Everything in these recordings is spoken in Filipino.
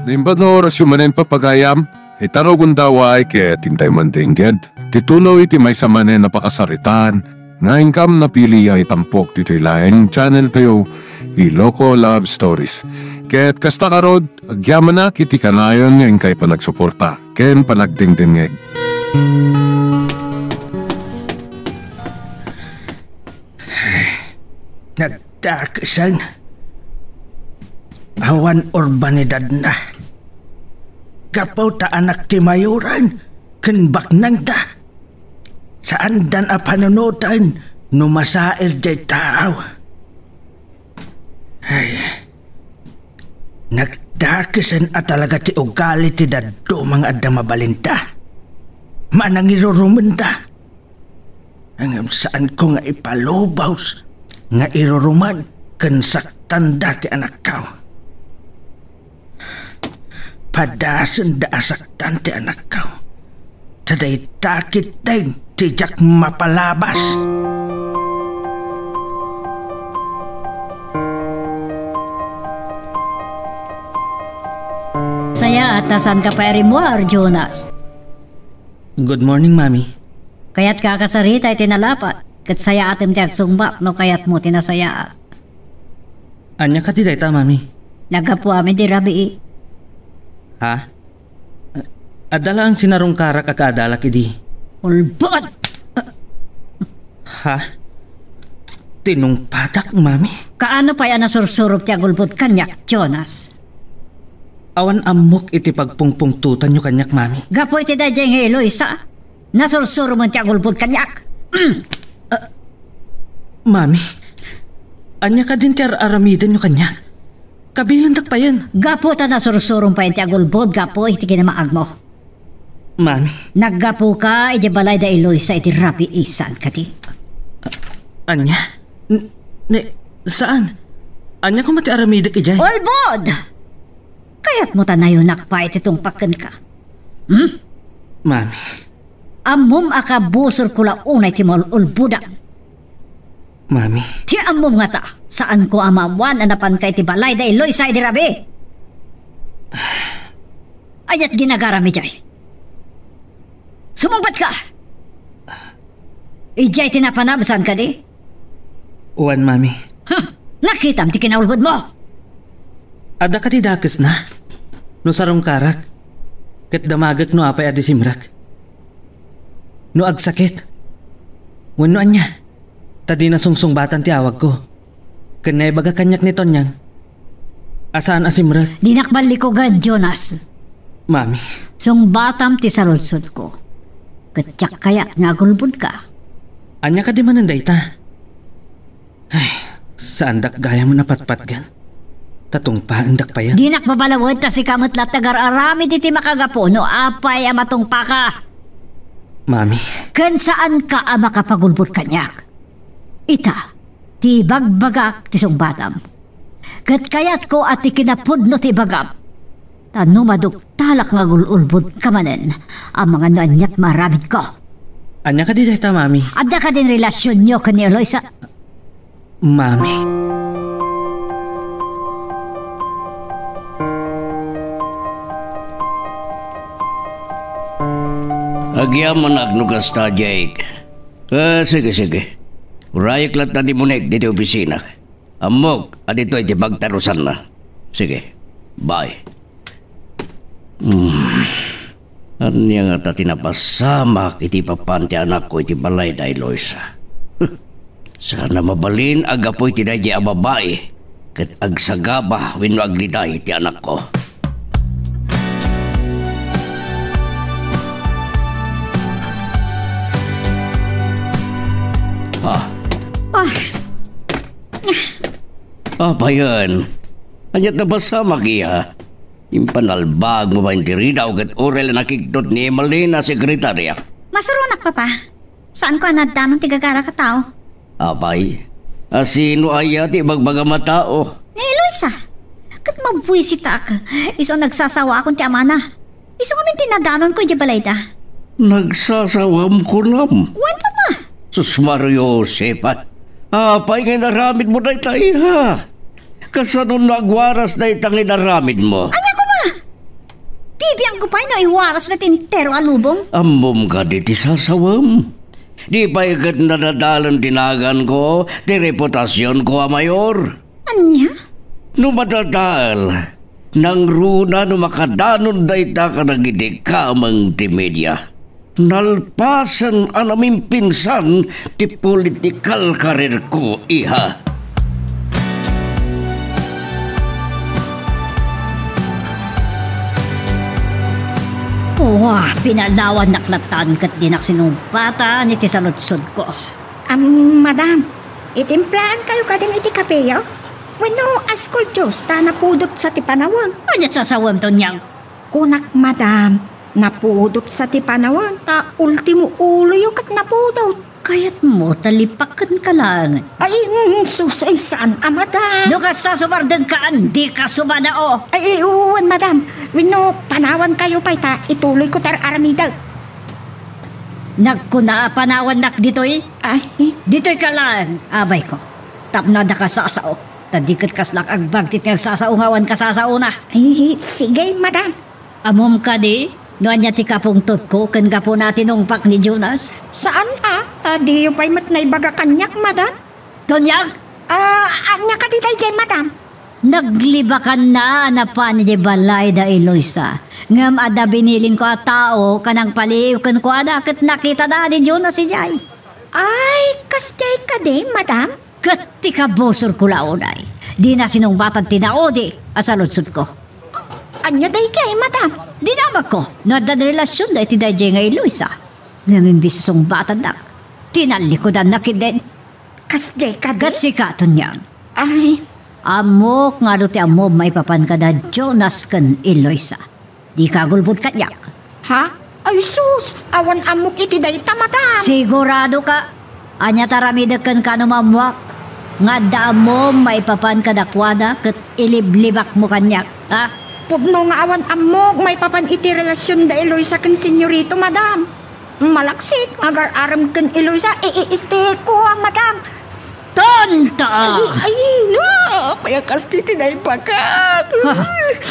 Nimbad na oras yung manin papagayam, itarogon daw ay kaya tintay mandingged. Titulow iti may sa manin napakasaritan, na income na pili ay tampok dito ilaing channel kayo, Iloko Love Stories. Kaya't kasta karod, agyaman na kiti kanayon ngayon kay panagsuporta, ken panagdingdingeg. Nagdakasan. Awan urbanidad na. Kapaw ta anak ti mayuran, kenbak nang da. Saan dan a panunutan, numasair jay tao. Ay, nagdakasan at talaga ti ugali ti daddo mga adda mabalinta. Manang irurumanda. Hanggang saan ko nga ipalubaws, nga iruruman, ken saktan dati anak kao. Padasan da asaktan ti anak kao. Taday takit din tijak mapalabas. Saya atasan ka pa mo, Jonas. Good morning, Mami. Kaya't kakasarita ay tinalapat. Kat saya atim ti agsumbak no kayat mo tinasaya. Anya ka ti dayta, Mami? Nagapu amin di rabi. Ha? Adala ang sinarong karak akadala kidi. Ulbot! Ha? Tinungpatak, Mami? Kaano pa yan nasursurup ti agulbot kanyak, Jonas? Awan amok iti pagpungpungtutan nyo kanyak, Mami. Gapo iti da diyang Eloisa. Nasursuro mo ti agulbot kanyak. Mami, anya ka din ti aramidan nyo kanyak. Kabilang tak pa yan. Gapo ta nasursurong pa ti agulbot, gapo iti kinamaag mo. Mami. Naggapo ka, iti balay da Eloisa iti rapi isan kati. Anya? Saan? Anya ko mati aramidak ijay? Ulbod! Kaya't mo tanayo nakpa iti tungpakan ka. Mami. Amom akabusor kula unay ti ulbudan. Mami. Ti amom nga ta, saan ko amawan anapan ka iti balay da Eloisa iti rabi? Ayat ginagarami jay. Sumumpat ka! Ijay tinapanabasan ka di? Uwan, Mami. Nakitam ti kinaulbod mo! Ada ka ti dakes na? No sarong karak? Ket damagak no apay adi simrak? No agsakit? Wano anya? Tadi na sungsung-batan ti awag ko. Kanay baga kanyak ni Tonyang. Asaan asimrak? Di nakbalikogan, Jonas. Mami. Sungbatam ti sarulsod ko. Katsak kaya nga gulbod ka. Anya ka di mananday ta? Ay, saan dak gaya mo napatpat gan? Tatong paandak pa yan? Di nakbabalawad ta si kamot lat tagar-arami diti makagapo no apay amatong paka. Mami. Ken saan ka makapagulbod kanyak? Ita, ti bagbagak ti sungbatam. Kat kayat ko at ti kinapudno ti bagap. Tano maduktalak nga gululbod kamanen ang mga nanyat maramid ko. Anya ka di dayta, Mami? Adda ka din relasyon nyo ka ni Eloisa. Mami. Agyaman agnugas ta, Jake. Sige. Urayak lat na di munek dito opisina. Amok, adito ay di bagtarusan na. Sige, bye. Anya nga ta tinapasama iti papanti anak ko iti balay da Eloisa. Sana mabalin agapoy ti dahi a babae ket agsagaba wenno agliday ti anak ko. Apa yan? Anyat na basama kiya. Impanalbag mo ba yung tirida o kat orel na nakikdot ni Emalina, sekretarya? Masurunak, Papa. Saan ko anadamang tigagara ka tao? Apay, asino ay ati bagbaga matao? Ni Eloisa. Kat mabuisit ka. Iso nagsasawa akong ti amana. Iso kami tinadanon ko di balayda. Nagsasawam ko nam. Wan, Papa. Sus Mario Josefa. Apay nga naramid mo na itay ha. Kasanong nagwaras na itang inaramid mo. Anya ko ma? Ayan ko pa na iwaras na tinitero alubong. Ambom ka di ti sasawam. Di pa ikat nadadalan tinagan ko, ti reputasyon ko a mayor. Anya? No madadal, nang runa no makadanon dayta ka nagidik ka amang ti media. Nalpasan ang aming pinsan ti political career ko, iha. Wah, pinalawan naklatan kat dinak sinumpata ni ti saludsod ko. Madam, itimplaan kayo ka din iti kapeyo? Wano askol Diyos ta napudot sa ti panawang. Anyat sasawam to niyang. Kunak, madam, napudot sa ti panawang ta ultimo ulo yung kat napudot. Kaya't mo talipakan ka lang. Ay, susay saan, madam? No ka sasumardan ka, di ka sumanao. Ay, uwan, madam. Wino, panawan kayo pa, ituloy ko tar aramida. Nagkuna panawan nak dito'y. Ay, Dito'y ka lang, abay ko. Tapna na ka sasao. Tadikat kaslak ang bagtit ng sasaungawan ka sasauna. ay, sige, madam. Amom ka di, no anya ti kapungtot ko, kan ka po natin umpak ni Jonas. Saan di yung pa'y mat na ibaga kanyak, madam? Tonyang, Anya ka ditay dyan, madam? naglibakan na pa ni Balay da Eloisa. Ngam ada biniling ko a tao, kanang paliw kan ko ada, kat nakita na ni Jonas si Jay. Ay, kastay ka din, madam? Kat ti ka bosor ko launay. Di na sinumbatan tinaodi, asaludsod ko. Anya day dyan, madam? Dinamag ko, nadan relasyon na iti dayjay nga Eloisa. Ngamin bisasong batan nak. Tinalikodan na kiden. Kastay ka din? Kat si katon yan. Ay, Amok nga do ti amo may papan kada Jonas kan Eloisa. Di ka gulbod kanyak. ha? Ay, sus! Awan amok iti day ta, madam! Sigurado ka. Anya taramidag kan kanumamwak. Nga da mo may papan kada kwada kat iliblibak mo kanyak. Ha? Pudno nga awan amok, may papan iti relasyon da Eloisa kan senyorito, madam. Malaksik, agar aram kan Eloisa, este ko, madam. Tonta! Ay, no! Kaya kasti tinay bagat.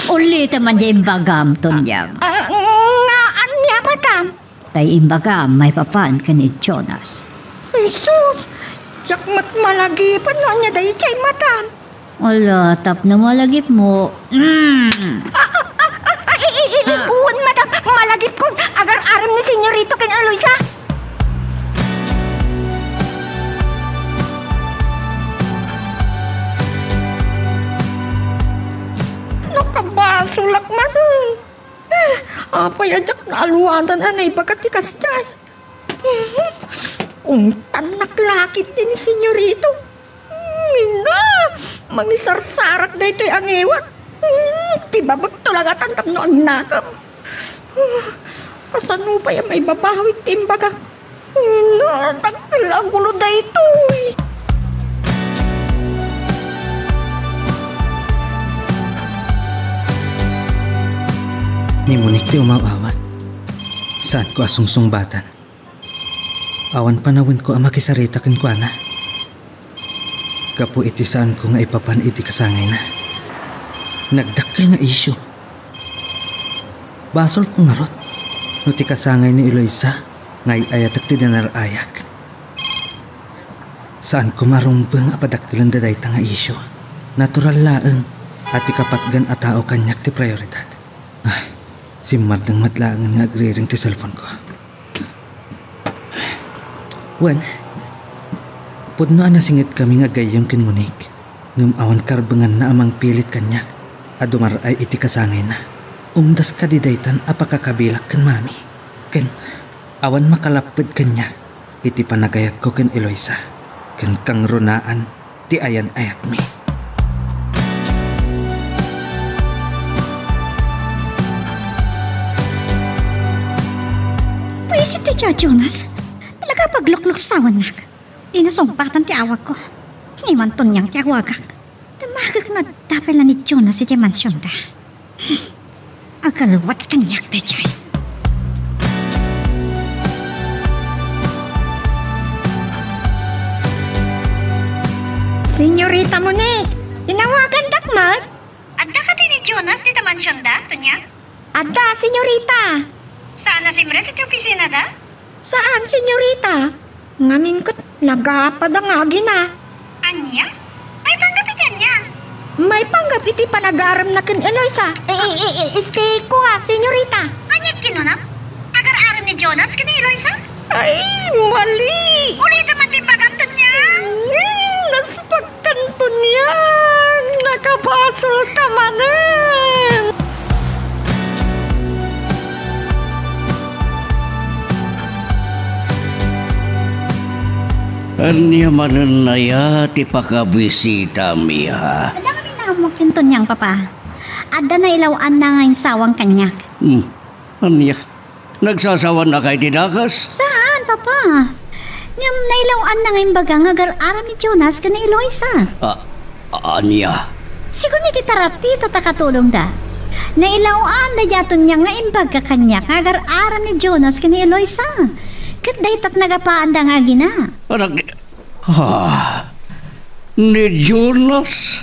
Ulit man dyan imbagam tonyang. Nga, anya, madam? Tay imbagam may papan kan ni Jonas. Ay, sus! Yak mat malagi pa no anya day chay, madam. Wala, tap na malagip mo. Ilibuan, madam. Malagip ko, agar aram ni senyorito kan Eloisa. Nakabasulak man. Apay ajak na aluwanan anay bagat tikas dyan. Kung tanak lakit din ni senyorito. Mina, mangisarsarak na ito'y ang iwat. Tibabag tulagatan tam no ang nakam. Kasano pa yung may babawit timbaga. Tagkil ang gulo na ito'y. Ni Monique ti umawawat. Saan ko asungsung batan? Awan panawin ko ang makisarita kan ko ana. Kapo iti saan ko nga ipapan iti kasangay na. Nagdakkel nga isyo. Basol ko nga rot. No ti kasangay ni Eloisa ngay ayatak ti dinarayak. Saan ko marumbang apadakkelan daday ta nga isyo. Natural laeng at ikapatgan a tao kanyak ti prioridad. Si Mardang matlaangan nga agriring ti cellphone ko. Wan, pudno na singit kami nga gayong kin Monique. Ngam awan karbangan na amang pilit kanya. Adumar ay iti kasangay na. Umdas ka di daytan apakakabilak kan mami. Ken, awan makalapid kanya. Iti panagayat ko ken Eloisa. Ken kang runaan, ti ayan ayat mi. Pwisit ti Tio Jonas. Talaga paglukluk sawan nak. Inasumpatan ti awag ko. Iman ton niyang ti awagak. Tamagak na dapel na ni Jonas iti mansyon da. Agalwat kanyak ti Jay. Senyorita Monique, tinawagan dakmat? Adda ka din ni Jonas dito mansyon da, Tunya? Ada, senyorita. Sana si Mret iti opisina da? Saan, senyorita? Ngamin ko't nagapad ang agi na. Anya? May panggapit niya. May panggapit panagaram na kin Eloisa. Ko ha, senyorita. Anyat kinunap? Agar-aram ni Jonas kin Eloisa? Ay, mali! Ulit naman din pagamtan niya. Naspagkanto niya. Nakapasol ka manan. Anya manan na ya ti pakabisita mi ha. Ada kami naamok yung tunyang, papa. Ada na ilawaan na ngayon sawang kanyak. Anya, nagsasawan na kay tinakas? Saan, papa? Ngam nailawaan na ngayon baga nga agar-aram ni Jonas ka na Eloisa. Anya? Sigur ni titarati tatakatulong da. Nailawaan na jaton niya nga imbaga kanyak nga agar-aram ni Jonas ka na Eloisa. Kat daytat nagapaan da nga gina. Anak ni Jonas?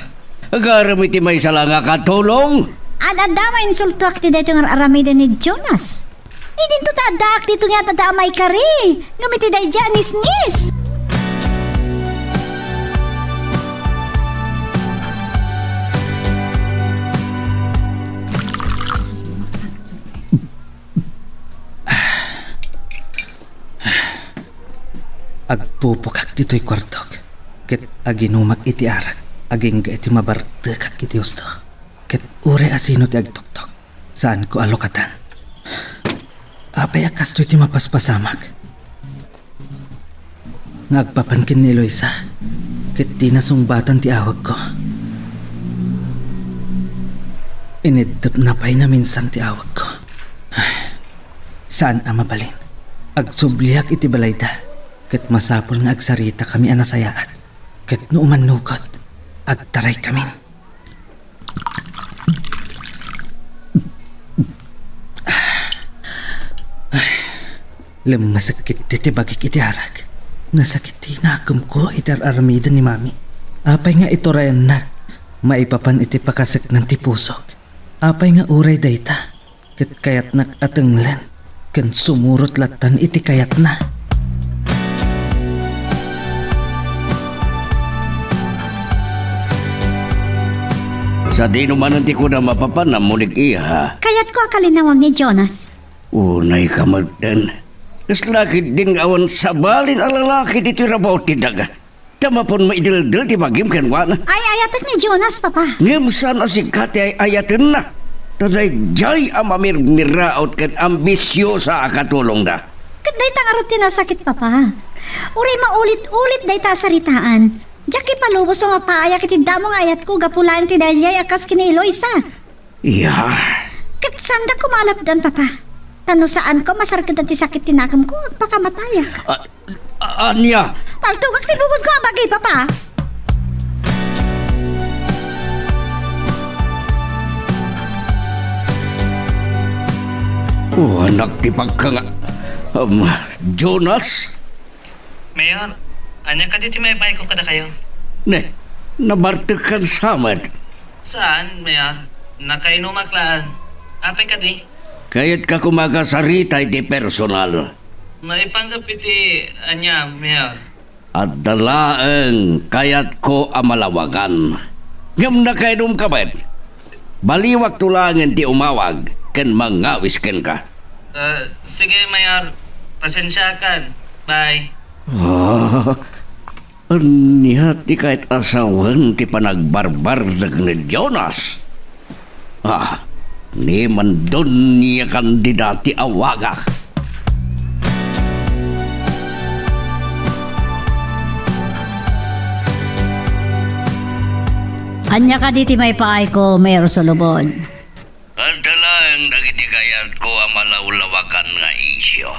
Agaram iti may sala nga katulong? Ada ma insulto ak ti dayto nga aramida ni Jonas. Hindi to tadak dito nga tadamay kari. Ngamiti day janis-nis. Agpupukak dito'y kwartok. Ket aginumak iti arak. Aging ga iti mabartekak iti usto. Ket ure asino ti agtuktok. Saan ko alokatan? Apay akasto iti mapaspasamak. Ngagpapankin ni Eloisa. Ket di nasungbatan ti awag ko. Inidtap na pa'y na minsan ti awag ko. Saan mabalin? Agsubliak iti balayda. Ket masapol nga agsarita kami anasayaat. Ket no umanukot, agtaray kami. Masakit iti bagik iti arak. Nasakit iti nakam ko iti aramida ni mami. Apay nga ito rayan nak. Maipapan iti pakasik ng tipusok. Apay nga uray dayta. Ket kayat nak atenglen. Ken sumurot latan iti kayat na. Sa di naman nanti ko na mapapan na mulig iya. Kaya't ko akalinawag ni Jonas. Unay kamagdan. Kas laki din awan sabalin ang lalaki dito rabaw tidaga. Tama pon maidildil ti magim kanwana. Ay ayatak ni Jonas, papa. Ngem sana si Kati ay ayatin na. Taday jay ang mamirmiraot kan ambisyosa akatulong da. Kat day tangarot tinasakit, papa. Uray maulit-ulit day ta saritaan. Jaki palubos mo mapaaya kiti damong ayat ko gapulaan ti dayay akas kini Eloisa. Iya. Kat sanda kumalapdan, papa. Tano saan ko masarkadan ti sakit tinakam ko agpakamatayak. Anya? Paltugak ti bugod ko abagay, papa. Anak ti pagka nga. Jonas? Mayor, anya ka dito may pay ko kada kayo? Ne, nabartekan samad. Saan, Mayor? Nakainumak lang. Apay ka di? Kayat ka kumagasarita iti personal. Maipanggap iti anya, Mayor. At dalaeng kayat ko amalawagan. Ngam na kainom ka ba? Baliwag tulangin ti umawag, ken mangawis ken ka. Sige, Mayor. Pasensya ka. Bye. Aniya ti kahit asawan ti panagbarbardag ni Jonas. Ni mandon niya kandidati awaga. Anya ka diti may paay ko, Mayor Solomon. At dalang dagiti kayat ko ang malawlawakan nga isyo.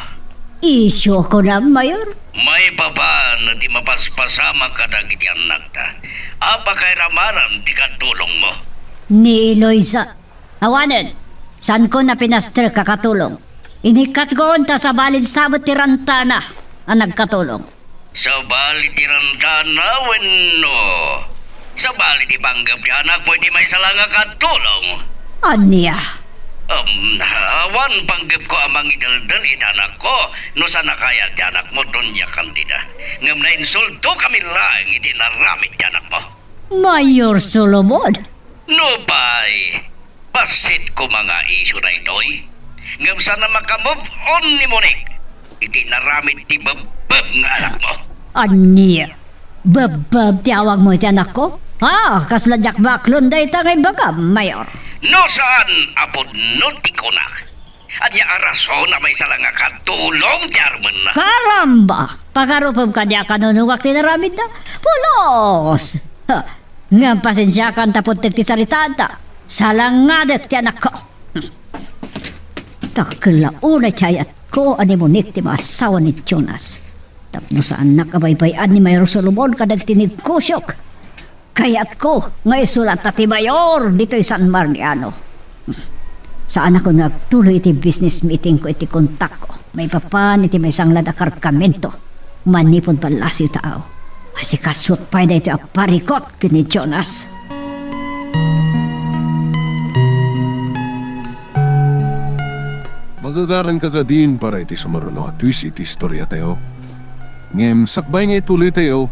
Isyo ko na, Mayor. May papa na di mapaspasama ka dagiti anak ta. Apa kay ramaran ti katulong mo? Ni Eloisa. Awanan, saan ko na pinaster kakatulong? Inikat ko unta sa balid sabot ti Rantana ang nagkatulong. Sa bali ti Rantana wenno. Sa bali ti panggap ti anak mo di may salanga katulong. Anya, Awan panggap ko amang idaldal itanak ko. No sana kaya ti anak mo doon ya kandida. Ngam na insulto kami lang iti naramit ti anak mo. Mayor Solomon. No bay, basit ko mga isyo na ito'y. Ngam sana makamove on ni Monique. Iti naramit ti babab nga anak mo. Anya? Babab ti awag mo iti anak ko? Kasladyak baklon da itangay baga, Mayor. No saan apod no ti kunak. Anya araso na may salang katulong ti arman na. Karamba! Pagarupam ka niya kanunungak tinaramid na. Pulos! Nga pasensyakan tapos nagtisaritada. Salangadak ti anak ko. Taklaunay tiyayat ko ani Monique ti maasawa ni Jonas. Tapno sa anak abaybayan ni Mayor Solomon kadag tinig kusyok. Kayat ko nga isulat na ti Mayor dito'y San Mariano. Saan ako nagtuloy iti business meeting ko iti kontak ko. May papan iti may sanglad a karkamento. Manipon palasi tao. Masikasot pa na ito aparikot kini Jonas. Magagaran ka din para iti sumarunong at twist iti istorya tayo. Ngem, sakbay nga ituloy tayo.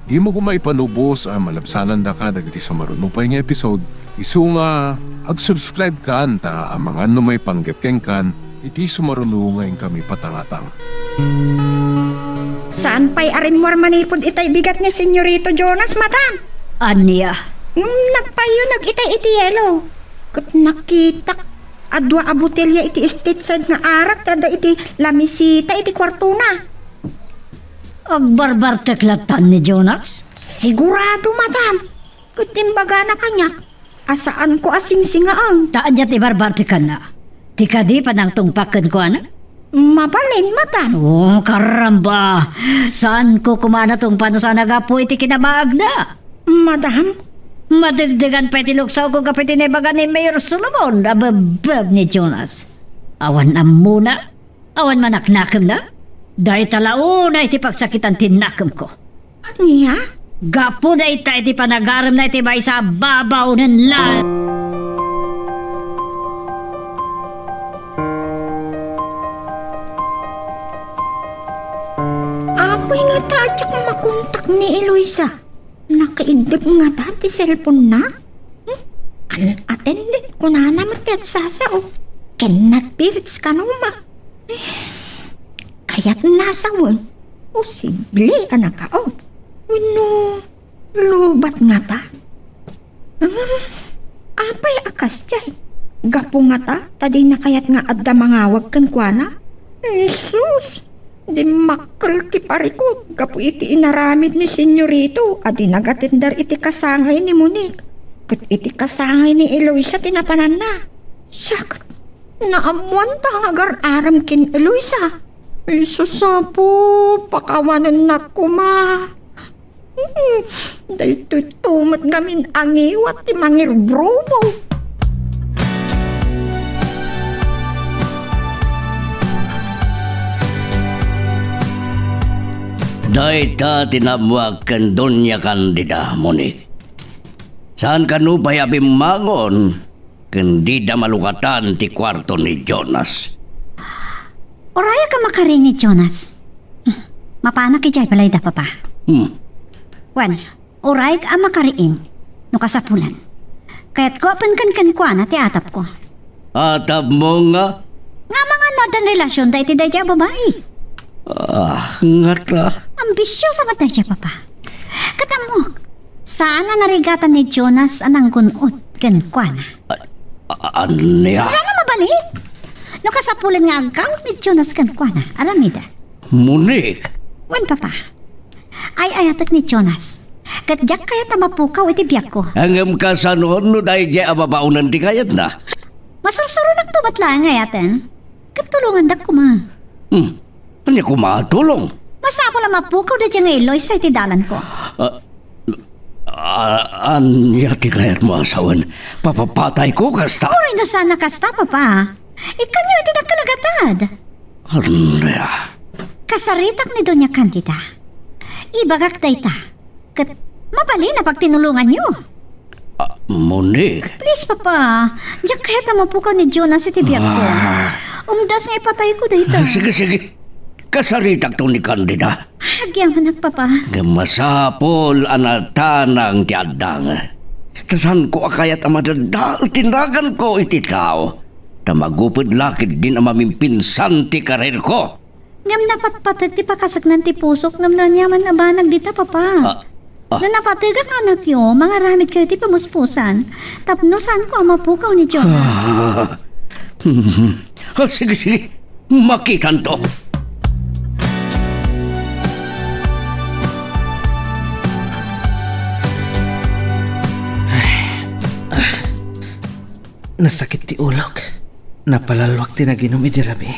Di mo ko maipanubos ang malabsanan da ka dagiti sumarunong pa nga episode. Isu nga, ag-subscribe ka anta ang mga ano may panggapkeng kan, iti sumarunong ngayon kami patangatang. Saan pa'y arin mo manipod itay bigat ni Senyorito Jonas, madam? Anya? Nagpayo nag-itay iti yelo. Kat nakitak adwa a botelya iti stateside nga arak tada iti lamisita iti kwarto na. Agbarbar teklatan ni Jonas? Sigurado, madam. Kutimbaga na kanya. Asaan ko asing-singaan? Taan niya ti barbar ka na. Ti kadi pa nang tungpakan ko, ana? Mabalin, madam. Oh, karamba. Saan ko kumana tong pano sa nagapo iti kinamaag na? Madam? Madagdagan pa iti luksaw ko kapit inibaga ni Mayor Solomon. Ababab ni Jonas. Awan na muna. Awan manaknakam na. Dahil talaon na iti pagsakitan tinakam ko. Niya? Gapo na iti panagaram na iti may sa babaw ng lahat. Apoy nga tadyak makontak ni Eloisa. Nakaidip nga dati cellphone na. Attended ko na naman at sasao. Cannot be reached kanuma. Kaya't nasawan. Posible, anak ka. No, lubat nga ta. Apay akas dyan. Gapo nga ta, tadi na kaya't nga adda mangawag kan kwa na. Jesus, di makal ti parikot. Gapo iti inaramid ni Senyorito. Adi nagatindar iti kasangay ni Monique. Kat iti kasangay ni Eloisa tinapanan na. Sakat, naamuan ta nga gar-aram kin Eloisa. Susapo, pakawanan na kuma. Dahil tutumat ngamin ang iwat ti mangirbrobo. Dahil ta tinamuag kan Donya Candida, Monique. Saan ka no pa'y abimangon, kandida malukatan ti kwarto ni Jonas. Oraya ka makarin ni Jonas. Mapana ki jay balay da papa. Wan, oraya ka makariin. No kasapulan. Kaya't ko apan kan kwa na ti atap ko. Atap mo nga? Nga mga nodan relasyon da iti da jay babae. Nga ta. Ambisyosa ka da jay papa. Katamok, saan na narigatan ni Jonas anang gunot kan kwa na? Anya? Sana mabalik? No kasapulan nga ang account ni Jonas kan kwa na. Alamida. Monique? Wan papa. Ay ayatak ni Jonas. Kat jak kaya ta mapukaw iti biyak ko. Hanggang ka sa noon no dahil di ababaunan ti kayat na. Masursuro nagtubat lang ngayaten. Kat tulungan dak ko ma. Ano ko matulong? Masapo lang mapukaw da dyan nga Eloy sa iti dalan ko. Anya ti kayat mo asawan? Papapatay ko kasta? Uray na sana kasta papa. Ikanyo iti nagkalagatad. Anya? Kasaritak ni Doña Candida. Ibagak day ta. Kat mabali na pag tinulungan nyo. Monique. Please, Papa. Diyak kahit naman po ka ni Jonas iti biyak ko. Umdas nga ipatay ko dito. Sige, sige. Kasaritak to ni Candida. Agyaman Papa. Masapol anatanang ti adang. Tasan ko akayat amadadal tinagan ko iti tao. Tamagupod lakid din ang mamimpinsan ti karir ko. Ngam napatpatag ti pakasagnan ti pusok ngam na nyaman na banag dita, Papa. Na napatag ang anak yo, mga ramid kayo ti pamuspusan. Tapno saan ko ang mapukaw ni Jonas? Sige, sige. Makitan to. Nasakit ti ulok. Napalalwak ti naginom iti rabi.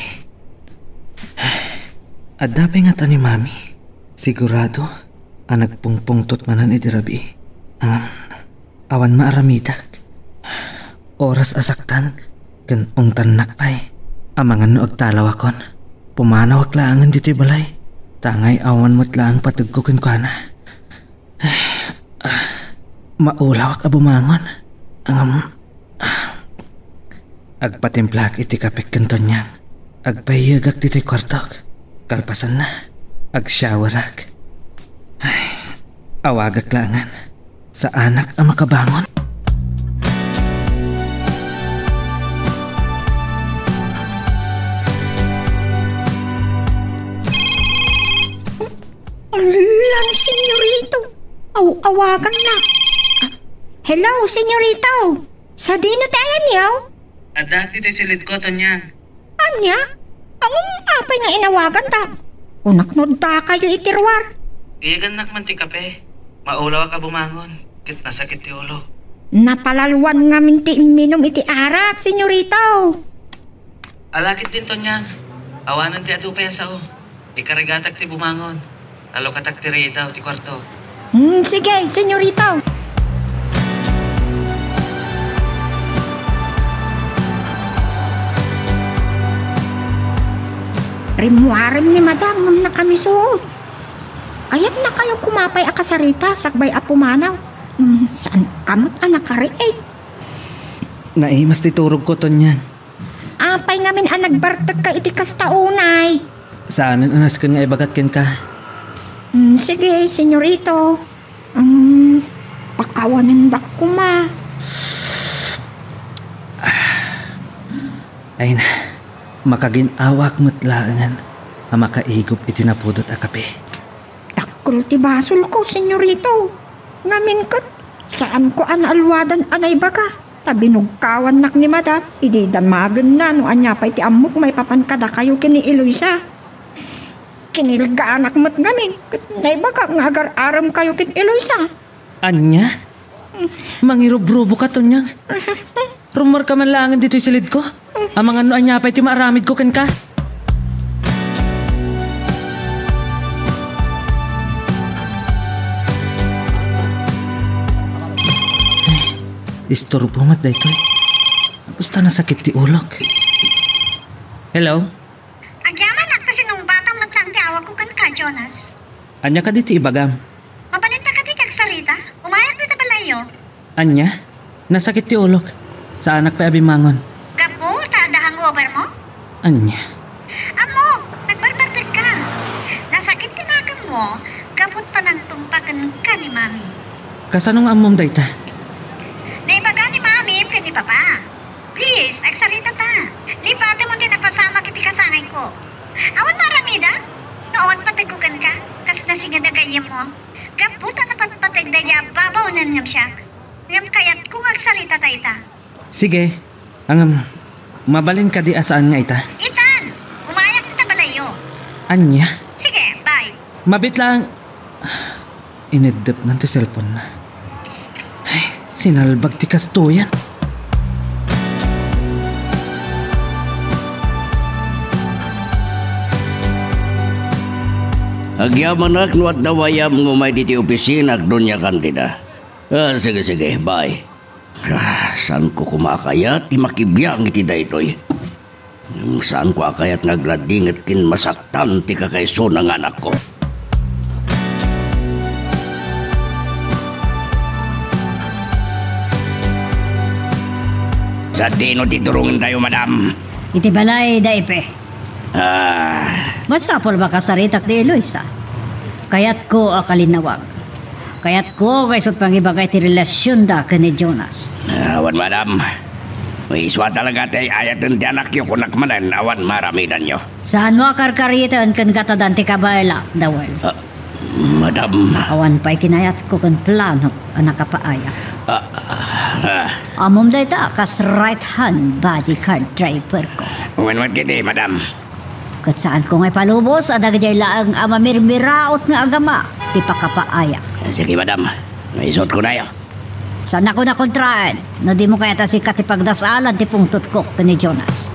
Adapi nga ta ni Mami. Sigurado, ang nagpungpungtot manan iti rabi. Ang awan maaramidak. Oras asaktan, kan ungtan nakpay. Amangan no agtalaw akon. Pumanawak laangan dito'y balay. Tangay awan mo't laang patugkukin ko na. Maulawak abumangon. Agpatimplak iti kapik kanton niyang. Agpahiyagak dito'y kwartok. Kalpasan na. Agsyawarak. Awagak langan. Sa anak ang makabangon. Alam, senyorito. Awagan na. Hello, senyorito. Sa dino tayo niyo? Adak dito'y silid ko, Tonyang. Anya? Ang apay nga inawagan ta. Unaknod ta kayo itirwar. Iganak man ti kape. Maulaw ka bumangon. Kit nasakit ti ulo. Napalalwan nga minti minom iti arak, senyorito. Alakit din, Tonyang. Awanan ti adu pesa o. Ikaragatak ti bumangon. Alokatak ti rita o ti kwarto. Sige, senyorito. Rimuarin ni madam ngam na kami suot. Kaya't na kayo kumapay akasarita sakbay apumanaw. Saan kamot anak kariit? Naimas ti turog ko, Tonyang. Apay ngamin ang nagbartag ka iti kastaunay. Saanan anas ka nga ibagat ken ka? Sige, senyorito. Pakawanin ba kuma? Ay na. Makaginawak mo't laangan. Ang makaigop iti napudot a kape. Takol ti basol ko, senyorito. Ngamin kat, saan ko analwadan anay baga? Tabinugkawan nak ni madam, ididamagan na no anyapay ti amok may papankada kayo kini Eloisa. Kinilga anak mo't ngamin, kat naibaga nga agar-aram kayo kini Eloisa. Anya? Mangirubrubo ka, Tonyang. Rumor ka man laangan dito'y silid ko. Ang mga ano anyapay ti maaramid ko ken ka. Istorbo mat daytoy. Basta nasakit ti ulok. Hello? Agyaman nakta sinong batang matlang ti awag ko kan ka, Jonas. Anya ka diti ibagam? Mabalinta ka di kagsarita, umayag na tabalayo. Anya? Nasakit ti ulok. Sa anak pa abimangon. Gapo, taadahang over mo? Anya? Amo, nagbalbartag ka. Nasakit tinagan mo, gapot pa nang tumpakan ka ni Mami. Kasanong amom dayta? Naibaga ni Mami, ka ni Papa. Please, agsarita ta. Lipate mo din napasama kiti kasangay ko. Awan maramida? Noon patagugan ka, kas nasinga na gayam mo. Gapot na napatpatag daya, babaw na niyam siya. Ngam kayat kung agsarita ta. Sige. Mabalin ka di asaan nga ita? Itan, umayak na tabalayo. Anya? Sige, bye. Mabit lang. Inedep ng ti cellphone na. Ay, sinalbag ti kastuyan. Agyaman ak nuat dawayam ngumay diti opisina ak Doña Candida. Sige, sige, bye. Saan ko kumakayat, ti makibiyang iti daytoy. Saan ko akayat naglading at kinmasaktan ti kakaiso ng anak ko. Sa dino titurungin tayo, madam. Iti balay da ipe. Masapol ba kasaritak ni Eloisa? Kayat ko akalinawag. Kayat ko kaysot pangibagay ti relasyon da ka ni Jonas. Awan, madam. May iswa talaga tayo ayatan ti anak yung kunakmanan. Awan, maramidan nyo. Saan mo akarkaritan kan katadan ti kabayla, dawal? Madam. Awan pa'y kinayat ko kan plano anak kapaaya. Amom da ita kas right hand bodyguard driver ko. Umanwat kiti, madam. Kat saan ko ngay palubos, adag jay laang amamirmiraot nga agama, ti pakapaaya. Sige, madam. May isot ko na yun. Saan ako nakontraan? No di mo kaya ta si katipagdasalan ti pungtot ko ni Jonas.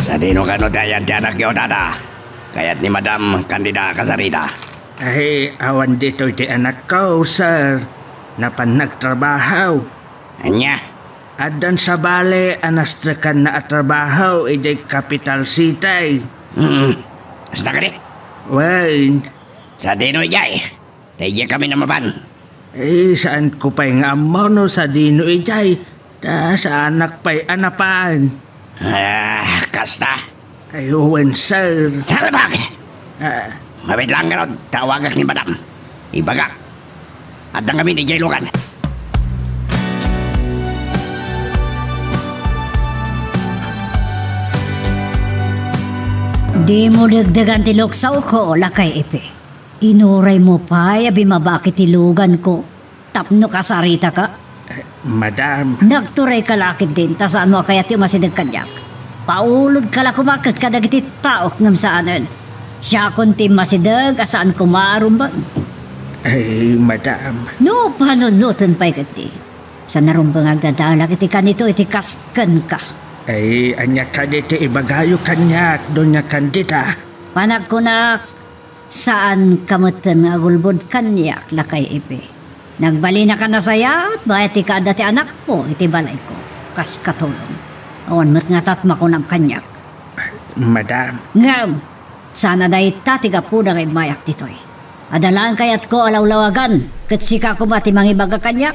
Sa dino ka no tayan ti anak yung tata. Kaya't ni madam kandida kasarita. Ay, awan dito ti anak ko, sir. Napan nagtrabaho. Anya? Adan sa bale, anastrakan na atrabaho, ijay capital city. Basta ka di. Well, Sa dino ijay. Tayo kami na maban. saan ko pa'y nga mo no sa dino ijay? Ta sa anak pa'y anapan. Kasta. Ayun, sir. Salabag! Ah, Mabit lang nga ron. Tawagak ni madam. Ibagak. At ang kami ni Jailukan. Di mo dagdagan ti luksaw ko, lakay ipe. Inuray mo pa, abi mabakit tilugan ko. Tapno kasarita ka. madam. Nagturay ka lakit din, tasaan mo kaya ti masidag kanyak. Paulod ka la kumakat ka dagiti taok ngam saanan. Siya kunti masidag, asaan kumarumbang. Ay, madam. No, panunutan pa'y kati. Sa narumbang agdadalak iti kanito, iti kaskan ka. Ay, anya ka dito ibagayo kanyak, doon niya kandida. Panagkunak, saan kamutan nga gulbod kanyak, lakay ipe. Nagbali na ka na sayat, bayat ika dati anak po, iti balay ko. Kas katulong. Awan mo't nga tatma ko ng kanyak. Madam. Ngam, sana dahi tatiga po na kay mayak titoy. Adalaan kayat ko alawlawagan, kat sika ko mati mangibaga kanyak,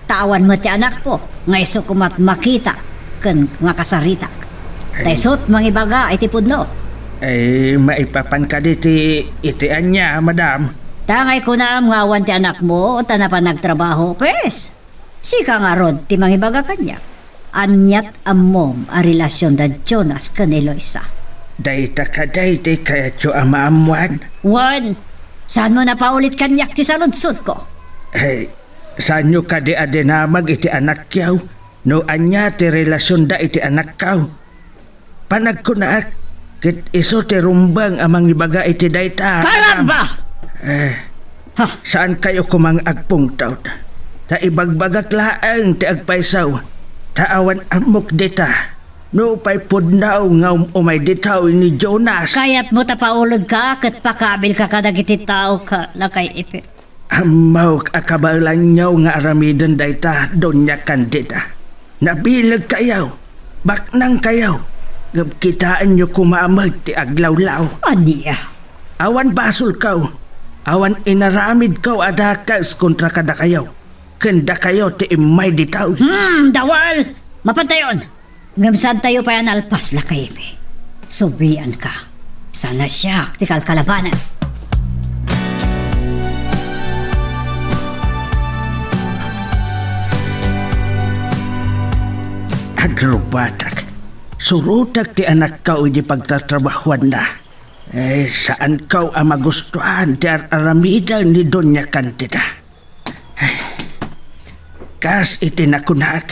tawan mo ti anak po, ngayso ko mat makita, kan nga kasaritak. Taysot mangibaga, iti pudno. Ay, maipapan ka dito itian niya, madam. Tangay ko na ngawan ti anak mo, ta pa nagtrabaho, pes. Sika nga rod, ti mangibaga kanyak. Anyat amom a relasyon da Jonas kan Eloisa. Dayta ka dayta kaya tiyo amaamuan. Wan, saan mo na paulit kanyak ti saludsod ko? Ay, saan nyo ka di adenamag iti anak yaw? No anya ti relasyon da iti anak kaw. Panagkunaak, kit iso ti rumbang amang ibaga iti dayta. Karamba! Ha, Saan kayo kumang agpungtaw? Ta ibagbagak laang ti agpaisaw. Taawan amok dita. No pa'y pudnaw nga umay ditaw ni Jonas. kayat mo tapaulod ka, kat pakabil ka kadagiti tao ka, lakay ipe. Amaw akabalan nyaw nga aramidan dayta donya kandida. Nabilag kayaw. Baknang kayaw. Gabkitaan nyo kumamag ti aglawlaw. Aniya. Awan basol kaw. Awan inaramid kaw adakas kontra kada kayaw. Kanda kayo ti imay ditaw. Dawal! Mapantayon! Ngamsad tayo pa yan alpas, lakay ipe. Sobrian ka. Sana siya, ti kalkalabanan. Agrobatak. Surutak ti anak kau di pagtatrabahuan na. Saan kau ang magustuhan ti aramidan ni Donya Candida? Kas itinakunak.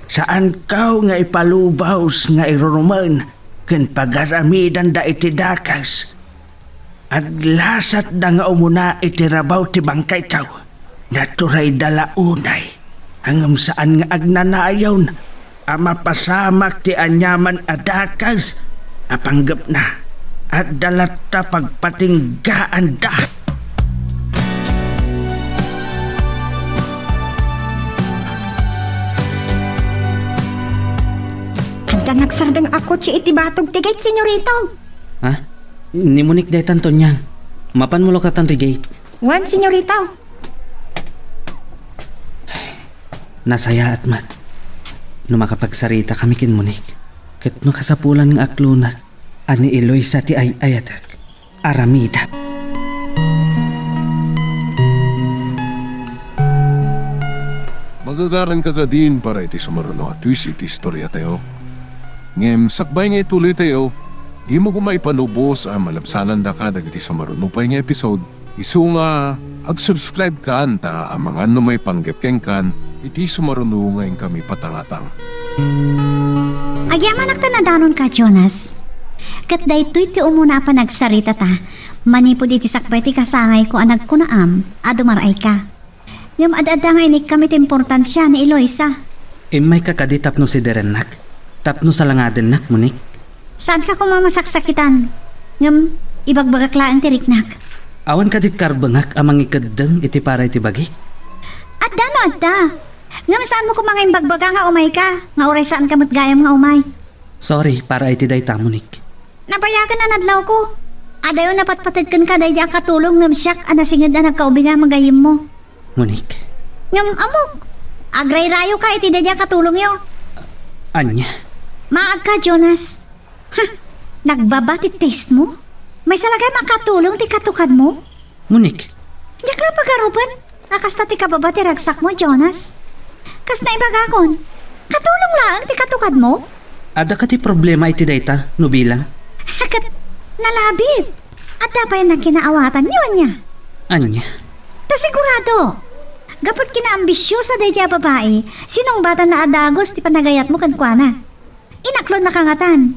Saan kau nga ipalubaws nga iruruman ken pagaramidan da iti dakas. Aglasat da nga umuna iti rabaw ti bangkay kau. Naturay dalaunay. Hangam saan nga agnanayaw na. Ama pasamak ti anyaman adakas. Apanggap na. At dalata pagpatinggaan da. Handa nagsardang ako si iti batog tigay, senyorito. Ha? Nimunik day tanto niya. Mapan mo lokatan ti gate. Wan, senyorita. Nasaya at mat. No makapagsarita kami kin Munik. Ket no kasapulan ng aklunak. Ani Eloisa ti ay ayatak. Aramida. Magagaran ka din para iti sumaruno at twist iti istorya tayo. Ngem, sakbay nga ituloy tayo. Di mo kumay panubos ang malabsanan da ka dagiti sumaruno pa nga episode. Isu nga, ag-subscribe ka anta ang mga ano may panggapkeng kan, iti sumaruno ngayon kami patangatang. Agyaman nagtanadanon ka, Jonas. Kat daytoy ti umuna pa nagsarita ta, manipod iti sakbay ti kasangay ko anag ko naam, adumaray ka. Ngam adada nga inik kami ti importansya ni Eloisa. May kakadi tapno si Derenak. Tapno sa langaden nak, Munik. Saan ka kumamasaksakitan? Ngam, ibagbagaklaan ti riknak. Awan kadit karbangak amang ikadeng iti para iti bagi. Adda no adda. Ngam saan mo kumangay bagbaga nga umay ka? Nga oray saan kamot gayam nga umay? Sorry, para iti dayta, Munik. Nabayagan na nadlaw ko. Adayo napatpatagkan ka day diya katulong ngam siyak anasingid na nagkaubiga magayim mo. Munik. Ngam amok. Agray rayo ka iti day diya katulong yo. Anya. Maag ka, Jonas. Nagbabati taste mo? May salagay makatulong ti katukad mo? Munik. Diyak lang pagarupan. Nakasta ti kababati ragsak mo, Jonas. Kas na ibagakon. Katulong lang ti katukad mo? Ada ka ti problema iti dayta, no bilang? Hakat nalabit. At dapat na kinaawatan yun niya. Anya. Ta sigurado. Gapot kinaambisyosa day diya babae, sinong bata na adagos ti panagayat mo kankwana. Inaklon na kangatan.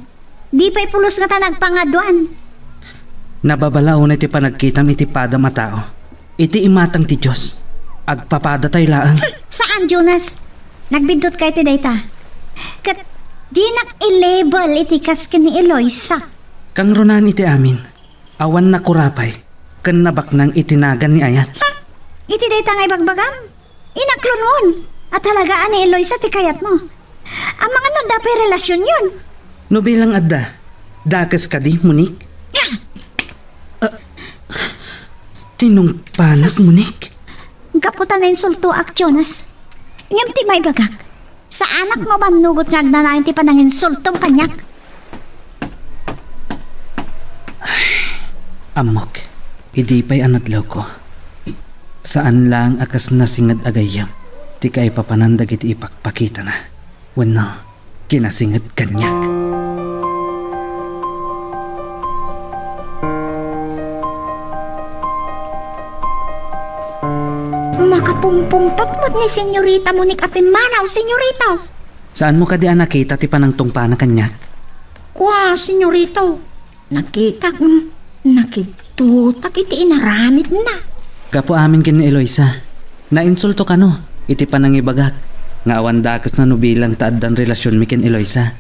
Di pa'y pulos nga ta nagpangaduan. Nababalaw na iti panagkitam iti pada matao. Iti imatang ti Diyos. Agpapada tayo laang. Saan, Jonas? Nagbindot kay ti dayta. Kat di nak-i-label iti kaskin ni Eloisa. Kang runan iti amin. Awan na kurapay. Kan nabak nang itinagan ni Ayat. Iti dayta nga ibagbagam. Inaklon mon. At halagaan ni Eloisa ti kayat mo. Ang mga nun dapay relasyon yun. No bilang adda. Dakas ka di, Munik? Tinong panak, Munik? Gaputan na insulto ak, Jonas. Ngam ti may bagak. Sa anak mo manugot nga agnanayin ti panang insultong kanyak. Amok. Idi pa'y anadlaw ko. Saan lang akas nasingad agayam. Ti kay papanandag iti ipakpakita na. Wano, kinasingad kanyak. Makapumpungtot mo't ni senyorita Munik apimanaw, senyorita. Saan mo ka di nakita ti panang tungpa na kanyak? Kwa, senyorito. Nakitutak iti inaramid na. Gapo amin kin ni Eloisa. Nainsulto ka no, iti panang ibagak. Nga awan dakas na no bilang taaddan relasyon mi kin Eloisa.